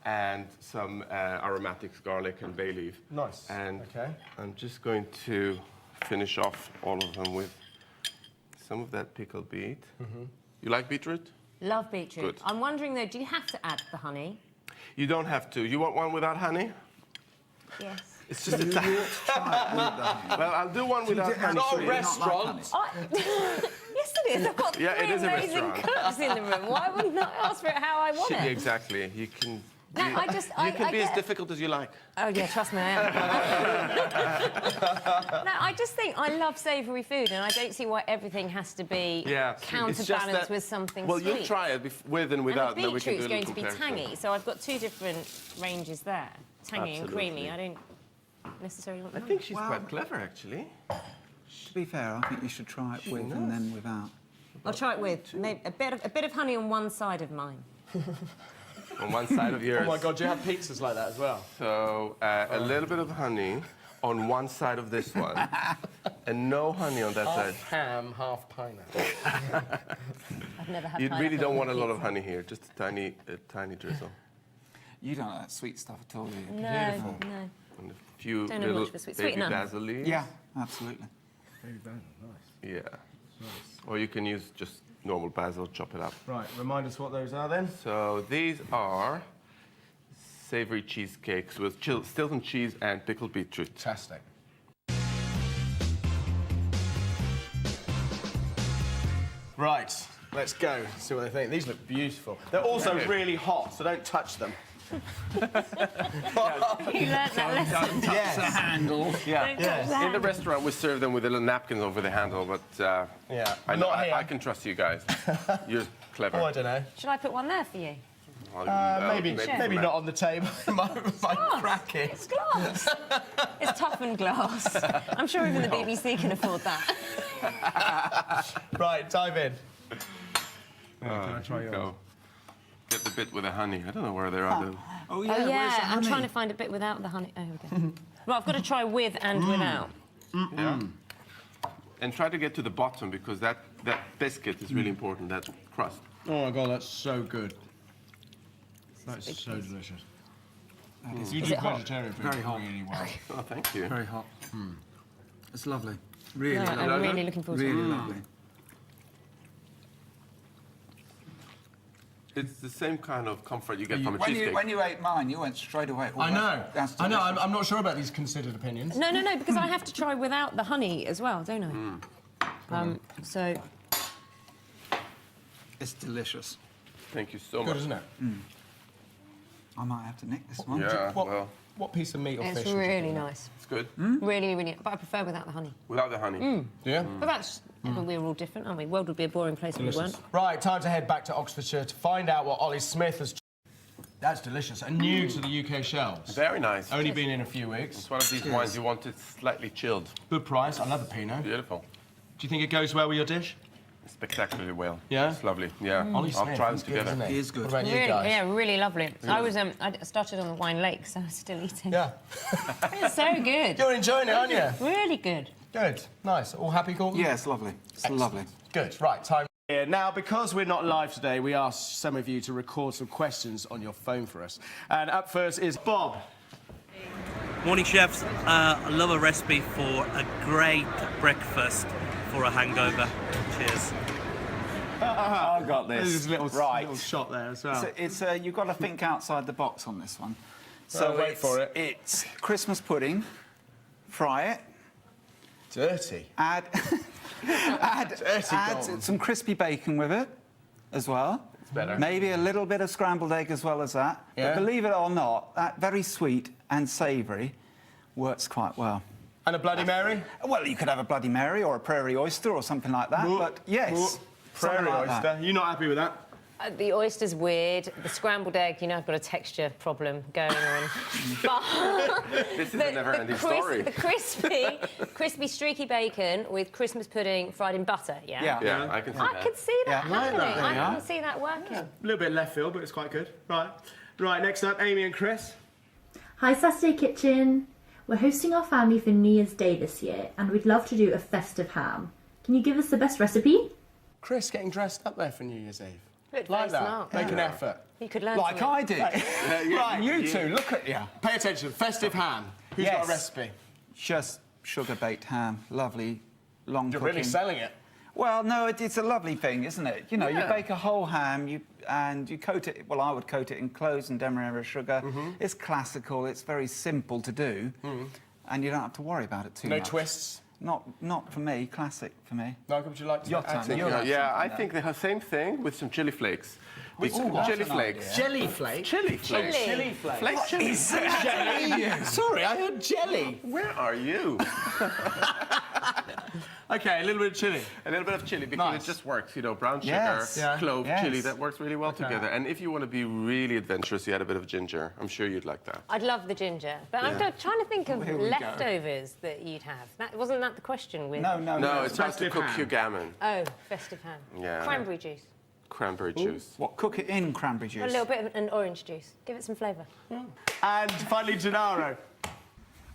and some aromatics, garlic and bay leaf. Nice. And Okay. I'm just going to finish off all of them with some of that pickled beet. You like beetroot? Love beetroot. Good. I'm wondering, though, do you have to add the honey? You don't have to. You want one without honey? Yes. It's just a You ought to try it with the honey. Well, I'll do one without honey. Not for a you. restaurant. Yes, it is. I've got three Yeah, it is a amazing restaurant. cooks in the room. Why wouldn't I ask for it how I want Yeah, it? exactly. You can. No, I just... You can be as get- difficult as you like. Oh, yeah, trust me, I am. No, I just think I love savoury food, and I don't see why everything has to be It's just counterbalanced that- with something Well, sweet. you'll try it with and without, And then the we can do beetroot's a going little to be comparison. tangy, so I've got two different ranges there. Tangy and creamy. Absolutely. I don't necessarily want I that. think she's quite clever, actually. To be fair, I think you should try it with and then without. I'll try it with maybe a bit of honey on one side of mine. On one side of yours. Oh my God, do you have pizzas like that as well? So a little bit of honey on one side of this one, and no honey on that side. Half ham, half pineapple. I've never had You pineapple really don't on want a lot of pizza. honey here, just a tiny drizzle. You don't like that sweet stuff at all, do you? No, Beautiful. no. And a few Don't know little much for sweet. baby Sweet enough. basil leaves. Yeah, absolutely. Baby basil, nice. Yeah. Or you can use just normal basil, chop it up. Right, remind us what those are then. So these are savory cheesecakes with Stilton cheese and pickled beetroot. Fantastic. Right, let's go, see what they think. These look beautiful. They're also really hot, so don't touch them. You learnt that lesson. Yes. The handle. Yeah. Don't touch that. In the restaurant, we serve them with little napkins over the handle, but Yeah, I know not here. I can trust you guys. You're clever. Oh, I don't know. Should I put one there for you? Well, no, Maybe not on the table. might crack it. It's glass. It's toughened glass. I'm sure even the BBC can afford that. Right, dive in. Can I try yours? Go. Get the bit with the honey. I don't know where they are. though. Oh, yeah, Oh, where's yeah, the I'm honey? trying to find a bit without the honey. Oh, okay. Right, I've got to try with and without. Yeah. And try to get to the bottom because that biscuit is really important, that crust. Oh my god, that's so good. That's so delicious. You Is do it hot? vegetarian food Very hot. really well. Oh, thank you. Very hot. It's lovely. Really No, lovely. I'm really looking forward to Really it. lovely. It's the same kind of comfort you get from a When cheesecake. you ate mine, you went straight away. Oh, I know. That's I know. delicious. I'm not sure about these considered opinions. No, because I have to try without the honey as well, don't I? So, It's delicious. Thank you so Good, much. isn't it? I might have to nick this one. Yeah, What, well, what piece of meat or it's fish? would you really do? nice. it's good. Really, really. But I prefer without the honey. Without the honey. Yeah. But that's. But we're all different, aren't we? World would be a boring place if we weren't. Right, time to head back to Oxfordshire to find out what Ollie Smith has. That's delicious and new to the UK shelves. Very nice. Only been in a few weeks. It's one of these wines you want it slightly chilled. Good price. I love the Pinot. Do Beautiful. you think it goes well with your dish? Spectacularly well. Yeah? It's lovely. Yeah. Ollie I'll Smith, try them he's good, together. isn't he? He is good. What about you Really, guys? yeah, really lovely. I started on the wine lake, so I'm still eating. Yeah. It's so good. You're enjoying it, aren't you? Really good. Good. Nice. All happy, Galton? Yeah, it's lovely. It's lovely. Good. Right, time. Here. Now, because we're not live today, we asked some of you to record some questions on your phone for us. And up first is Bob. Morning, chefs. I love a recipe for a great breakfast for a hangover. Cheers. I've got There's a little shot there as well. It's you've got to think outside the box on this one. wait it's, for it. It's Christmas pudding. Fry it. Dirty. Add Galton. some crispy bacon with it as well. It's better. Maybe a little bit of scrambled egg as well as that. Yeah. But believe it or not, that very sweet and savoury works quite well. And a Bloody Mary? Well, you could have a Bloody Mary or a prairie oyster or something like that. But yes, something Prairie like that. oyster. You're not happy with that? The oyster's weird. The scrambled egg, I've got a texture problem going on. But This is a never-ending story. the crispy, streaky bacon with Christmas pudding fried in butter, yeah? Yeah. Yeah, I can see I that. could see that Yeah. happening. Like that. I There you can see that working. A little bit left field, but it's quite good. Right. Right, next up, Amy and Chris. Hi Saturday Kitchen. We're hosting our family for New Year's Day this year and we'd love to do a festive ham. Can you give us the best recipe? Chris getting dressed up there for New Year's Eve. Looked Like very that. smart. Make an effort. You could learn Like from it. I did. Right. You two, look at you. Pay attention. Festive ham. Who's got a Yes. recipe? Just sugar-baked ham. Lovely, long You're cooking. really selling it. Well, no, it's a lovely thing, isn't it? You know, you Yeah. bake a whole ham, you coat it. Well, I would coat it in cloves and demerara sugar. Mm-hmm. It's classical. It's very simple to do, and you don't have to worry about it too No much. twists. Not for me. Classic for me. Naga, would you like to Yotam, add to you're that? Yeah, I think they have same thing with some chili flakes. Chili an flakes. idea. Jelly flake? Chili flakes. Chili. Flake chili. Jelly? Sorry, I heard jelly. Where are you? Okay, a little bit of chilli. A little bit of chili because Nice. it just works, you know, brown sugar, Yes. Yeah. clove, Yes. chili, that works really well together. And if you want to be really adventurous, you add a bit of ginger. I'm sure you'd like that. I'd love the ginger, but I'm trying to think of Here we go. leftovers that you'd have. Wasn't that the question with? No. No, it's how to festive cook ham. your gammon. Oh, festive ham. Yeah. Cranberry juice. Cranberry juice. What? Cook it in cranberry juice. A little bit of an orange juice. Give it some flavour. And finally, Gennaro.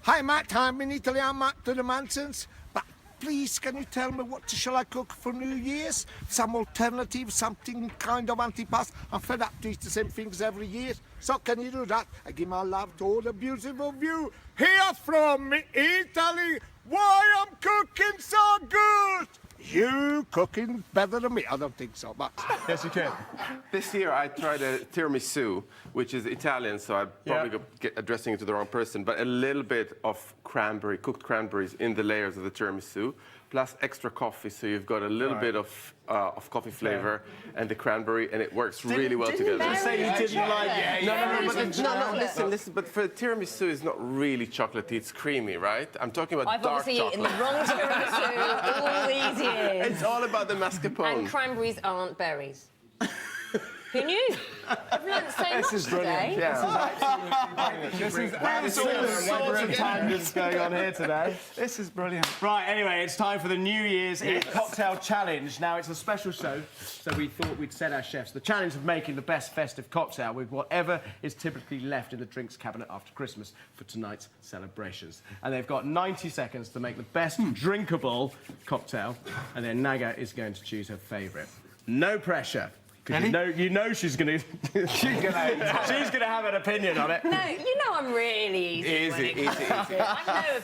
Hi, Matt. I'm in Italy. I'm Matt to the Mansons. But please, can you tell me what shall I cook for New Year's? Some alternative, something kind of antipasto. I'm fed up to eat the same things every year. So can you do that? I give my love to all the beautiful view here from Italy. Why I'm cooking so good? You cooking better than me? I don't think so, but... Yes, you can. This year I tried a tiramisu, which is Italian, so I'm probably addressing it to the wrong person, but a little bit of cooked cranberries in the layers of the tiramisu, plus extra coffee, so you've got a little bit of coffee flavor and the cranberry, and it works really well together. Didn't you say you didn't like it? No, listen, but for tiramisu, it's not really chocolatey, it's creamy, right? I'm talking about I've dark obviously chocolate. eaten the wrong tiramisu all these years. It's all about the mascarpone. And cranberries aren't berries. Who knew? I've learned so much today. There's all sorts of tangents going on here today. This is brilliant. Right, anyway, it's time for the New Year's Eve Cocktail Challenge. Now, it's a special show, so we thought we'd set our chefs the challenge of making the best festive cocktail with whatever is typically left in the drinks cabinet after Christmas for tonight's celebrations. And they've got 90 seconds to make the best drinkable cocktail, and then Naga is going to choose her favourite. No pressure. Because you know she's gonna have an opinion on it. No, you know I'm really easy. Easy. I've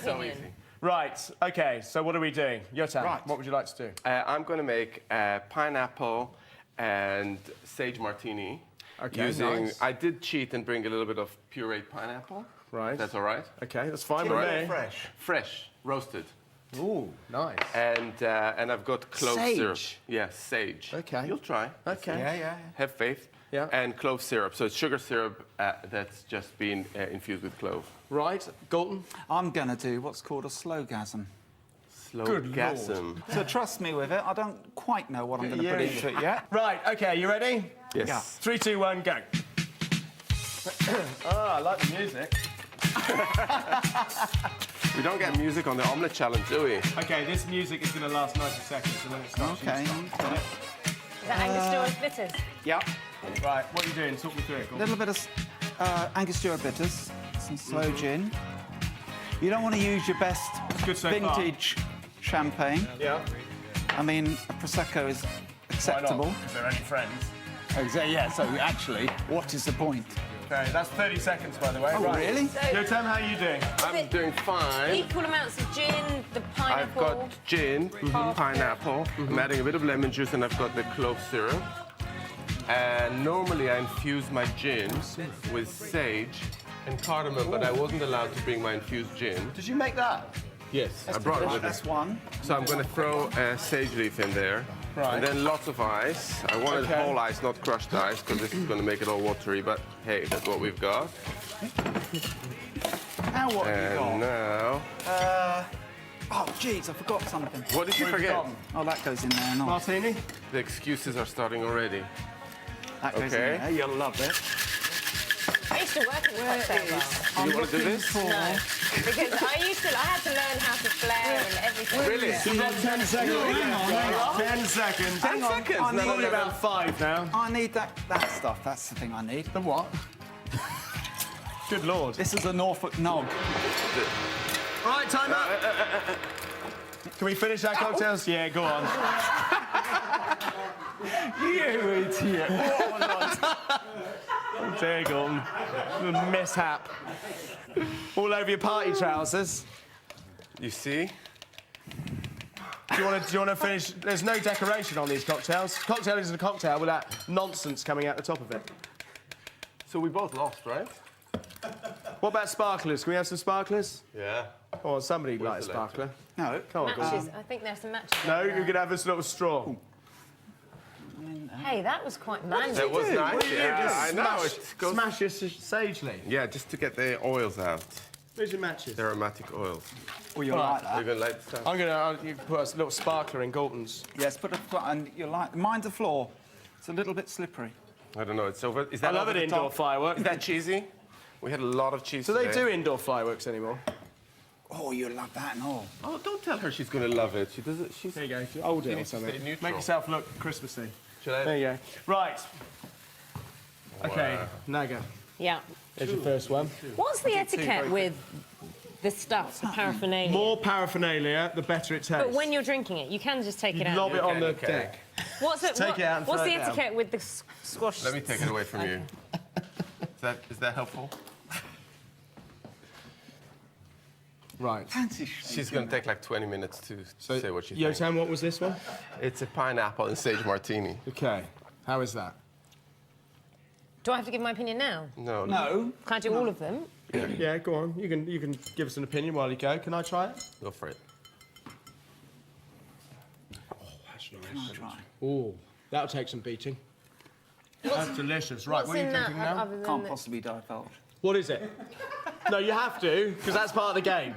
no opinion. Right. Okay. So what are we doing, Yotam? Right. What would you like to do? I'm going to make a pineapple and sage martini. Okay, using, nice. I did cheat and bring a little bit of pureed pineapple. Right. That's all right. Okay, that's fine with me. Fresh, roasted. Ooh, nice. And I've got clove Sage. syrup. Yeah, sage. Okay. You'll try. Okay. Yeah. Have faith. Yeah. And clove syrup. So it's sugar syrup that's just been infused with clove. Right, Galton. I'm going to do what's called a slowgasm. Slowgasm. So trust me with it. I don't quite know what I'm going to put into it yet. Right. Okay. You ready? Yes. Yeah. 3, 2, 1, go. I like the music. We don't get music on the omelette challenge, do we? Okay, this music is going to last 90 seconds, so when it starts, Okay. Is that Angostura bitters? Yeah. Right, what are you doing? Talk me through it. A little bit of Angostura bitters, some slow gin. You don't want to use your best good so far. vintage champagne. Yeah. I mean, a Prosecco is acceptable. Because they're only friends. Exactly. Yeah. So actually, what is the point? Okay, that's 30 seconds, by the way. Oh, right. really? So, Yotam, how are you doing? I'm doing fine. equal amounts of gin, the I've pineapple. got gin, pineapple. I'm adding a bit of lemon juice, and I've got the clove syrup. And normally I infuse my gin with sage and cardamom, but I wasn't allowed to bring my infused gin. Did you make that? Yes, I brought it with me. That's one. So I'm going to throw a sage leaf in there. Right. And then lots of ice. I wanted whole ice, not crushed ice, because this is going to make it all watery, but hey, that's what we've got. Now what have you And got? now... Oh, jeez, I forgot something. What did you forget? Oh, that goes in there. Not. Martini? The excuses are starting already. That goes Okay. in there. You'll love it. I used to work at the cocktail bar. You want to do this? No, because I had to learn how to flare and everything. Really? You've got 10 seconds. 10 seconds. 10 seconds? I No, need no, no, About 5 now. I need that stuff. That's the thing I need. The what? Good lord. This is a Norfolk nog. Right, time up. Can we finish our cocktails? Yeah, go on. You idiot. There you go. A mishap. All over your party trousers. You see? Do you want to finish? There's no decoration on these cocktails. Cocktail is a cocktail without nonsense coming out the top of it. So we both lost, right? What about sparklers? Can we have some sparklers? Yeah. Oh, somebody like a the sparkler. No. Come on, go on. Matches. I think there's some matches. No, in there. you could have this little straw. Hey, that was quite manual. That was nice. Yeah, I know. It goes... Smash your sage leaf. Yeah, just to get the oils out. Where's your matches? The aromatic oils. Well, you'll like You're that. going to light this up? You put a little sparkler in Galton's. Yes, put a and you'll like. Mine's the floor. It's a little bit slippery. I don't know. It's over. Is I that love over an the indoor top? firework. Is that cheesy? We had a lot of cheese Do they today. do indoor fireworks anymore? Oh, you'll love that and all. Oh, don't tell her she's going to love it. She does it. She's... There you go. Hold it or needs to something. stay neutral. Make yourself look Christmassy. Should I? There you go. Right. Okay, Wow. Naga. Yeah. There's your first one. What's the etiquette with the stuff, the paraphernalia. More paraphernalia, the better it tastes. But when you're drinking it, you can just take it out. Lob it on the deck. What's it? Take it out and what's throw the it down. etiquette with the squash? Let me take it away from you. Is that helpful? Right. She's going to take like 20 minutes to say what she thinks. Yotam, what was this one? It's a pineapple and sage martini. Okay. How is that? Do I have to give my opinion now? No. No. Can I do all of them? Yeah, go on. You can give us an opinion while you go. Can I try it? Go for it. That's Can I try? Oh, that'll take some beating. That's delicious. Right, What's what are you in that drinking now? other than Can't the- possibly divulge. What is it? No, you have to, because that's part of the game.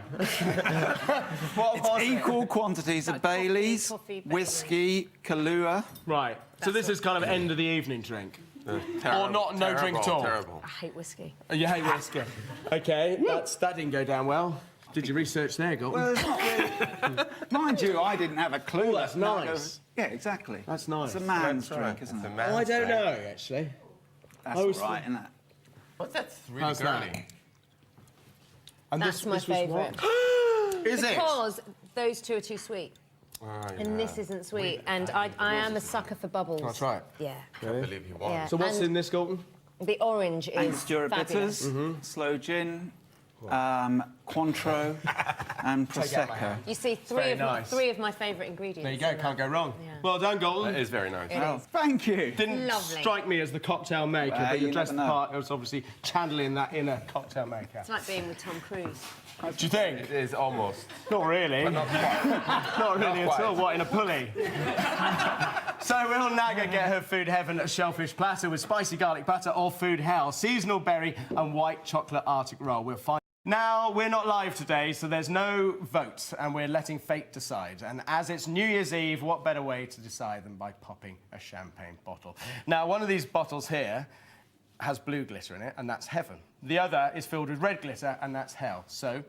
What was it? Equal quantities of Baileys, coffee, Baileys. whiskey, Kahlua. Right. So this is kind of end of the evening drink. Or not, no drink at all. Terrible. I hate whiskey. You hate whiskey. Okay, that didn't go down well. Did you research there, Galton? Well, it's not really... Mind you, I didn't have a clue. Oh, that's nice. Yeah, exactly. That's nice. It's a man's That's right. drink, isn't It's a it? man's I don't drink. know, actually. That's I all was- right, isn't it? What's that? It's really How's that? girly. And That's my this was favourite. what? Is it? Because those two are too sweet. And this isn't sweet. And I am a sucker for bubbles. That's right. Yeah. I believe you won. Yeah. So what's And in this, Galton? the orange is Angostura fabulous. bitters, slow gin, Cointreau, and Prosecco. You see, very nice. three of my favourite ingredients. There you go, in can't that. go wrong. Yeah. Well done, Galton. It is very nice. Oh, thank you. Didn't Lovely. strike me as the cocktail maker, Well, but you you dressed the never know. part. It was obviously channeling that inner cocktail maker. It's like being with Tom Cruise. Do you think? It is almost. Not really. Not quite. Not really Not at all. quite. What, in a pulley? So will Naga get her food heaven a shellfish platter with spicy garlic butter or food hell, seasonal berry and white chocolate Arctic roll? We'll find. Now, we're not live today, so there's no vote, and we're letting fate decide. And as it's New Year's Eve, what better way to decide than by popping a champagne bottle? Now, one of these bottles here has blue glitter in it, and that's heaven. The other is filled with red glitter, and that's hell. So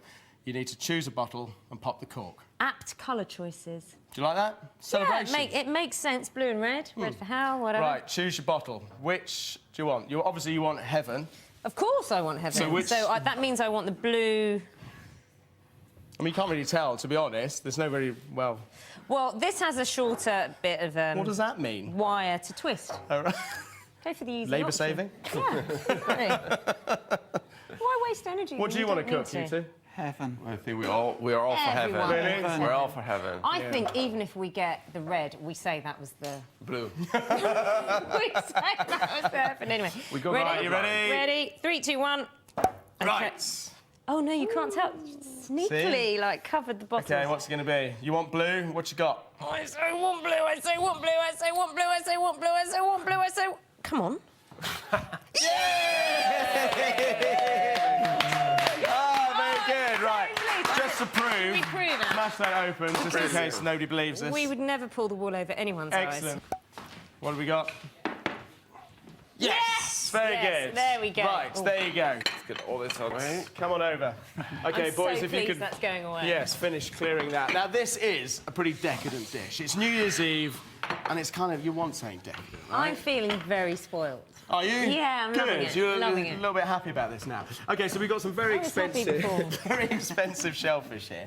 you need to choose a bottle and pop the cork. Apt colour choices. Do you like that? Celebration. Yeah, it makes sense. Blue and red. Red for hell, whatever. Right, choose your bottle. Which do you want? Obviously, you want heaven. Of course I want heaven. So which- that means I want the blue... I mean, you can't really tell, to be honest. There's no very, well... Well, this has a shorter bit of What does that mean? wire to twist. Oh, right. Go for the easy Labour option. saving? Yeah. Why waste energy? What when do you want to don't cook, need you two? Heaven. I think we are all for heaven. Everyone. Really? We're all for heaven. I think even if we get the red, we say that was the... Blue. we say that was the heaven. Anyway. We go ready? Right, you ready? Ready? 3, 2, 1. Right. Oh, no, you can't tell. Sneakily, See? like, covered the bottles. OK, what's it going to be? You want blue? What you got? I say want blue, I say want blue, I say want blue, I say want blue, I say want blue, I say... Come on. Ah, very good. Right. Just to prove, We prove it. smash that open, just in case nobody believes us. We would never pull the wool over anyone's eyes. Excellent. What have we got? Yes! Very Yes, good. there we go. Right, Oh. there you go. Let's get all this out. Right. Come on over. OK, I'm boys, so if you pleased could... that's going away. Yes, finish clearing that. Now, this is a pretty decadent dish. It's New Year's Eve, and it's kind of, you want something decadent, right? I'm feeling very spoiled. Are you? Yeah, I'm Good. loving it, You're loving a it. little bit happy about this now. OK, so we've got some very I was happy expensive, before. very expensive shellfish here.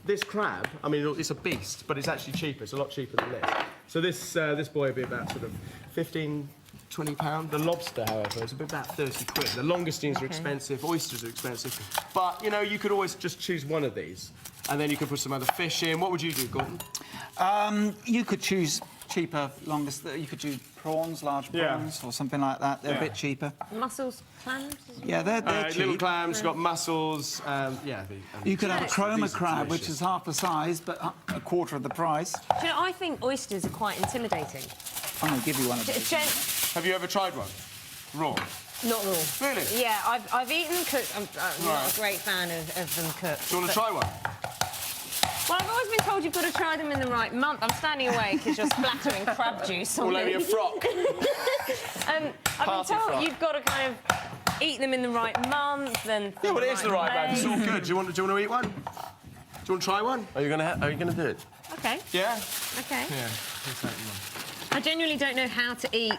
This crab, I mean, it's a beast, but it's actually cheaper. It's a lot cheaper than this. So this boy would be about sort of 15, 20 pounds. The lobster, however, is about 30 quid. The langoustines are expensive, oysters are expensive. But, you know, you could always just choose one of these, and then you could put some other fish in. What would you do, Galton? You could choose cheaper, longest. You could do prawns, large Yeah. prawns, or something like that. They're Yeah. a bit cheaper. Mussels, clams? Yeah, they're cheap. Little clams, got mussels, You could have a These chroma are crab, which delicious. is half the size, but a quarter of the price. Do you know, I think oysters are quite intimidating. I'm going to give you one of these. Have you ever tried one? Raw? Not raw. Really? Yeah, I've eaten them cooked. I'm not Right. a great fan of them cooked. Do you want to try one? Well, I've always been told you've got to try them in the right month. I'm standing away because you're splattering crab juice on All over me. your frock. I've been Party told frock. you've got to kind of eat them in the right month and... Yeah, but it is the right man. It's way. all good. Do you want to eat one? Do you want to try one? Are you gonna do it? OK, Yeah? OK. Yeah. I genuinely don't know how to eat.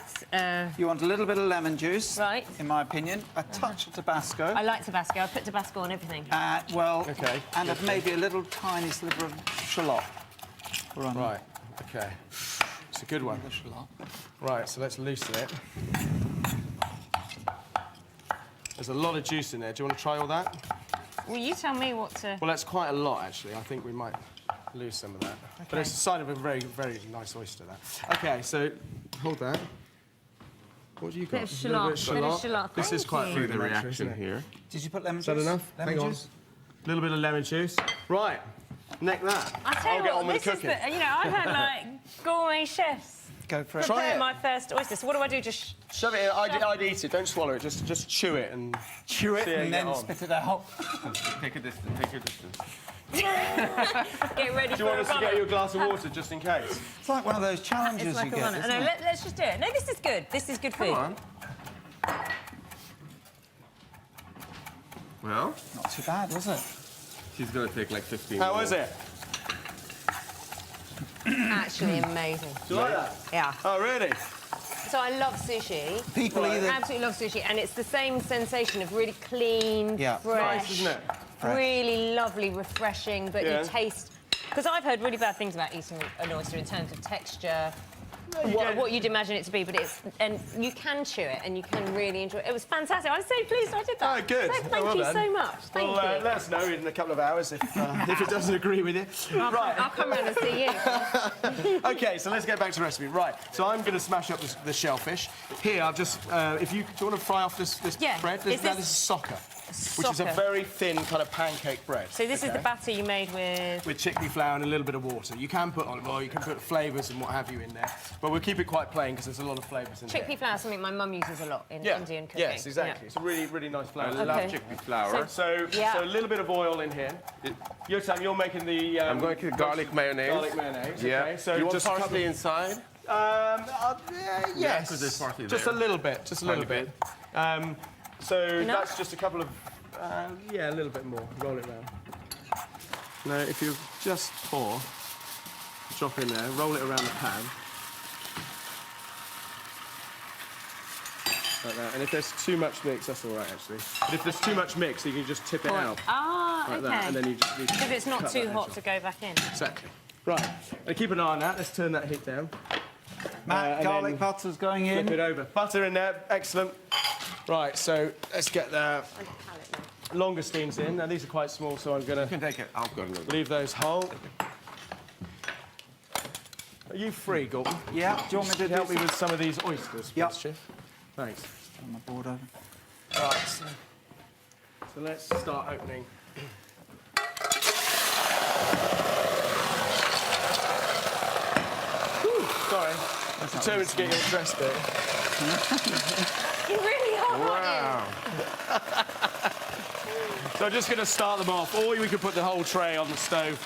You want a little bit of lemon juice, Right. in my opinion. A touch of Tabasco. I like Tabasco. I put Tabasco on everything. Well, Okay, and maybe a little tiny sliver of shallot. Right, okay. It's a good one. Right, so let's loosen it. There's a lot of juice in there. Do you want to try all that? Well, you tell me what to... Well, that's quite a lot, actually. I think we might lose some of that. Okay. But it's a sign of a very, very nice oyster, that. OK, so hold that. What do you got? Bit of shallot. Bit of shallot. This is quite See the rudimentary, isn't reaction it? here. Did you put lemon Is that juice? enough? Lemon Hang on. juice? A little bit of lemon juice. Right, neck that. I tell I'll you get what, on with this the is cooking. the... You know, I've had, like, gourmet chefs Go for it. Try prepare it. my first oyster. So what do I do? Just... Shove it in. I'd eat it. Don't swallow it. Just chew it and Chew it see how you and get then on. spit it out. Take a distance, take your distance. Get ready Do for you want a us to runner. get you a glass of water just in case? It's like one of those challenges It's like you a get, runner. isn't No, it? let's just do it. No, this is good. This is good food. Come on. Well, Not too bad, was it? she's going to take like 15 How minutes. was it? Actually amazing. Do you like that? Yeah. Oh, really? So I love sushi. People either... Absolutely love sushi, and it's the same sensation of really clean, Yeah. fresh, Nice, isn't it? really lovely, refreshing, but Yeah. you taste... Because I've heard really bad things about eating an oyster in terms of texture, you don't. what you'd imagine it to be, but it's... And you can chew it, and you can really enjoy it. It was fantastic. I'm so pleased I did that. Oh, good. So thank Well you done. so much. Thank Well, you. let us know in a couple of hours if it doesn't agree with you. I'll come round and see you. OK, so let's get back to the recipe. Right, so I'm going to smash up the shellfish. Here, I've just... do you want to fry off this Yeah. bread? Is This this- is socker, which is a Socker. very thin kind of pancake bread. So this is the okay? batter you made with... With chickpea flour and a little bit of water. You can put olive oil, you can put flavours and what have you in there, but we'll keep it quite plain because there's a lot of flavours in there. Chickpea flour is something my mum uses a lot in Yeah. Indian cooking. Yes, exactly. Yeah. It's a really, really nice flour. I love Okay. chickpea flour. So Yeah. a little bit of oil in here. Yotam, you're making the... I'm going to garlic mayonnaise. Garlic mayonnaise, Yeah. okay. So you want just a couple parsley inside? yes. 'cause there's parsley just there. a little bit, just a little Tiny bit. So Enough? that's just a couple of... yeah, a little bit more. Roll it round. Now, if you just pour, drop in there, roll it around the pan. Like that. And if there's too much mix, that's all right, actually. But if there's too much mix, you can just tip it out Ah, like okay. that, and then you just need to Because it's not cut too that hot edge to off. go back in. Exactly. Right. And keep an eye on that. Let's turn that heat down. Matt, and garlic then butter's going Flip it in. over. Butter in there. Excellent. Right, so let's get the langoustines in. Now, these are quite small, so I'm going You to can take it. I've got a little. leave those whole. Are you free, Galton? Yeah, do you want me to Help do me with some of these oysters, please, Yep. Chef? Thanks. Turn my board over. Right, so let's start opening. Whew, sorry. I'm determined to get your dress bit. You really are, Wow. So I'm just going to start them off, or we could put the whole tray on the stove.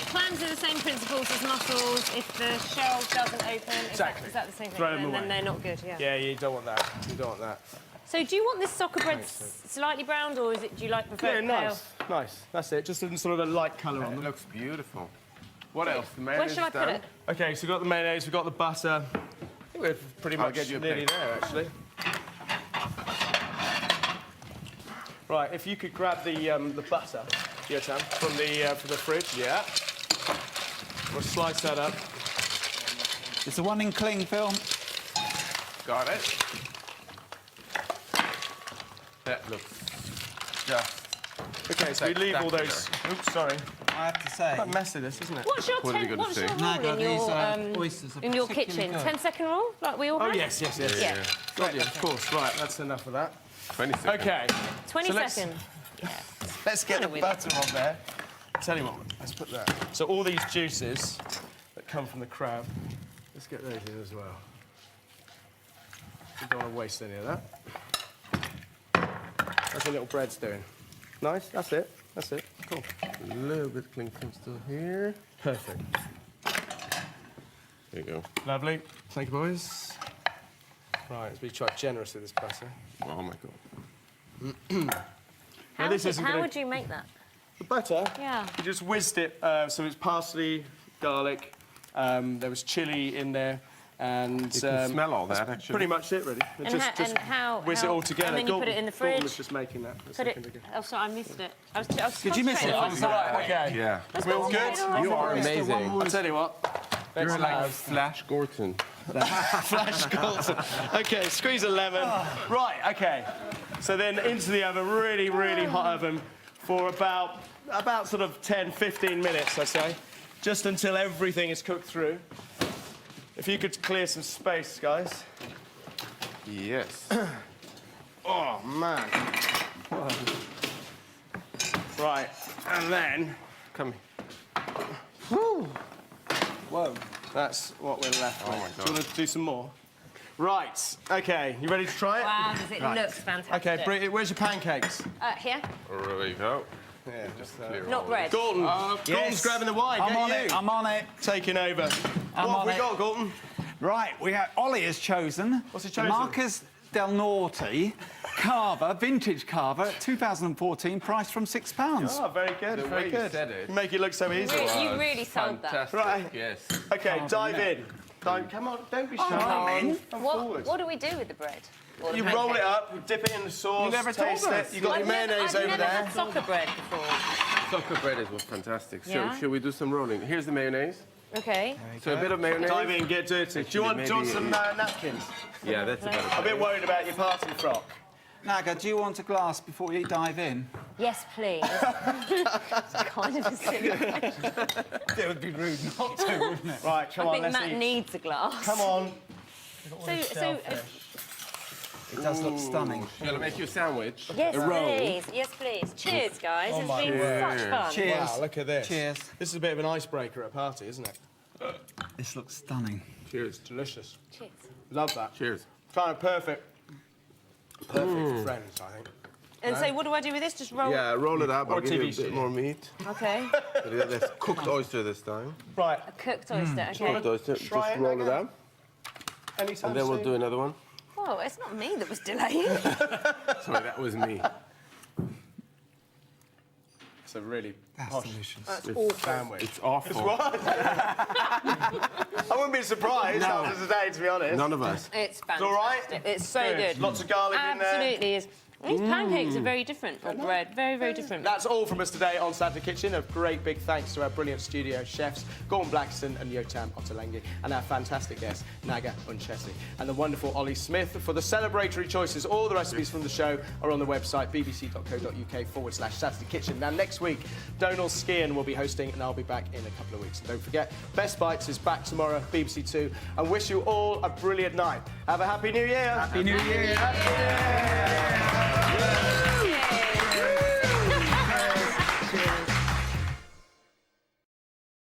Clams are the same principles as mussels. If the shell doesn't open, Exactly. is that the same thing? Throw them then away. they're not good, yeah. Yeah, you don't want that. You don't want that. So do you want this soccer bread slightly browned, or is it? Do you like prefer Yeah, it nice. Nice. That's it. Just a sort of a light colour on It them. looks beautiful. What else? The Where mayonnaise should I is put done? it? OK, so we've got the mayonnaise, we've got the butter. I think we're pretty I'll much get you a nearly plate. there, actually. Right, if you could grab the butter, Yotam, from the fridge. Yeah. We'll slice that up. It's the one in cling film. Got it. That looks just OK, so we leave all those... Oops, sorry. I have to say. Quite messy, this, isn't it? What's your What are we gonna what's say? your rule Naga, in these, your oysters are in your particularly kitchen? good. 10-second rule, like we all Oh, have? yes. Yeah. Got you, of course. Right, that's enough of that. 20 seconds. OK. 20 So let's- seconds. Let's get the Kinda weird. butter on there. Tell you what, let's put that. So all these juices that come from the crab, let's get those in as well. We don't want to waste any of that. That's what little bread's doing. Nice, that's it. That's it. Cool. A little bit cling film still here. Perfect. There you go. Lovely. Thank you, boys. Right, let's be quite generous with this butter. Oh my god. How, this isn't how gonna- would you make that? The butter? Yeah. You just whizzed it, so it's parsley, garlic, There was chili in there. And You can smell all that, actually. pretty much it, really. And just how whiz it all together. And then you put it in the fridge. Gordon was just making that. Put it. Oh, sorry, I missed it. Did you miss it? Okay. Yeah. We're all good? You are amazing. I'll tell you what. You're like Flash Gordon. Flash Galton. Okay, squeeze a lemon. Right, okay. So then into the oven, really, really hot oven for about sort of 10, 15 minutes, I say. Just until everything is cooked through. If you could clear some space, guys. Yes. Oh, man. Right, and then... Come here. Whoa. That's what we're left with. my God. Do you want to do some more? Right, OK. You ready to try it? Wow, does it looks fantastic. OK, where's your pancakes? Here. There you go. Yeah, just Not bread. Galton. Galton's grabbing the wine. I'm Get on you. it. I'm on it. Taking over. What have we got, Galton? Right, Ollie has chosen. What's he chosen? Marcus Del Norte carver, vintage carver, 2014, priced from £6. Oh, very good, very way good. you said it. You make it look so easy. You really sold that. Fantastic. Right. Yes. OK, dive in. Come on, don't be shy. come in. What do we do with the bread? Or the You roll it up, you dip it in the sauce, You never told taste us. it. You've got your mayonnaise I've over never there. had soccer bread before. Soccer bread is fantastic. Yeah? Shall we do some rolling? Here's the mayonnaise. Okay. So a bit of mayonnaise. Dive in, get dirty. Do you want some napkins? Yeah, that's about I'm a bit worried about your party frock. Naga, do you want a glass before you dive in? Yes, please. It's kind of a silly question. It would be rude not to, wouldn't it? Right, come I on, think let's Matt eat. needs a glass. Come on. It does look stunning. Shall I make you a sandwich? Yes, A roll? please. Yes, please. Cheers, guys. It's been such fun. Cheers. Wow, look at this. Cheers. This is a bit of an icebreaker at a party, isn't it? This looks stunning. Cheers. Delicious. Cheers. Love that. Cheers. Kind of perfect. Perfect for friends, I think. And so what do I do with this? Just roll Yeah, roll it up. Or I'll give you a TV bit more meat. Okay. That's cooked oyster this time. Right, A cooked oyster, okay. Cooked oyster. Try Just it, roll it Naga. up. anytime And then we'll soon? do another one. Whoa, it's not me that was delayed. Sorry, that was me. It's a really That's posh delicious. sandwich. It's awful. I wouldn't be surprised after today, to be honest. None of us. It's fantastic. all right? It's so good. Lots of garlic in there. Absolutely is. These pancakes are very different from bread. Very, very different. That's all from us today on Saturday Kitchen. A great big thanks to our brilliant studio chefs, Galton, Blackiston and Yotam, Ottolenghi, and our fantastic guest, Naga Munchetty, and the wonderful Ollie Smith for the celebratory choices. All the recipes from the show are on the website, bbc.co.uk/Saturday Kitchen. Now, next week, Donal Skian will be hosting, and I'll be back in a couple of weeks. And don't forget, Best Bites is back tomorrow, BBC 2, and wish you all a brilliant night. Have a Happy New Year. Happy New Year. Happy New Year.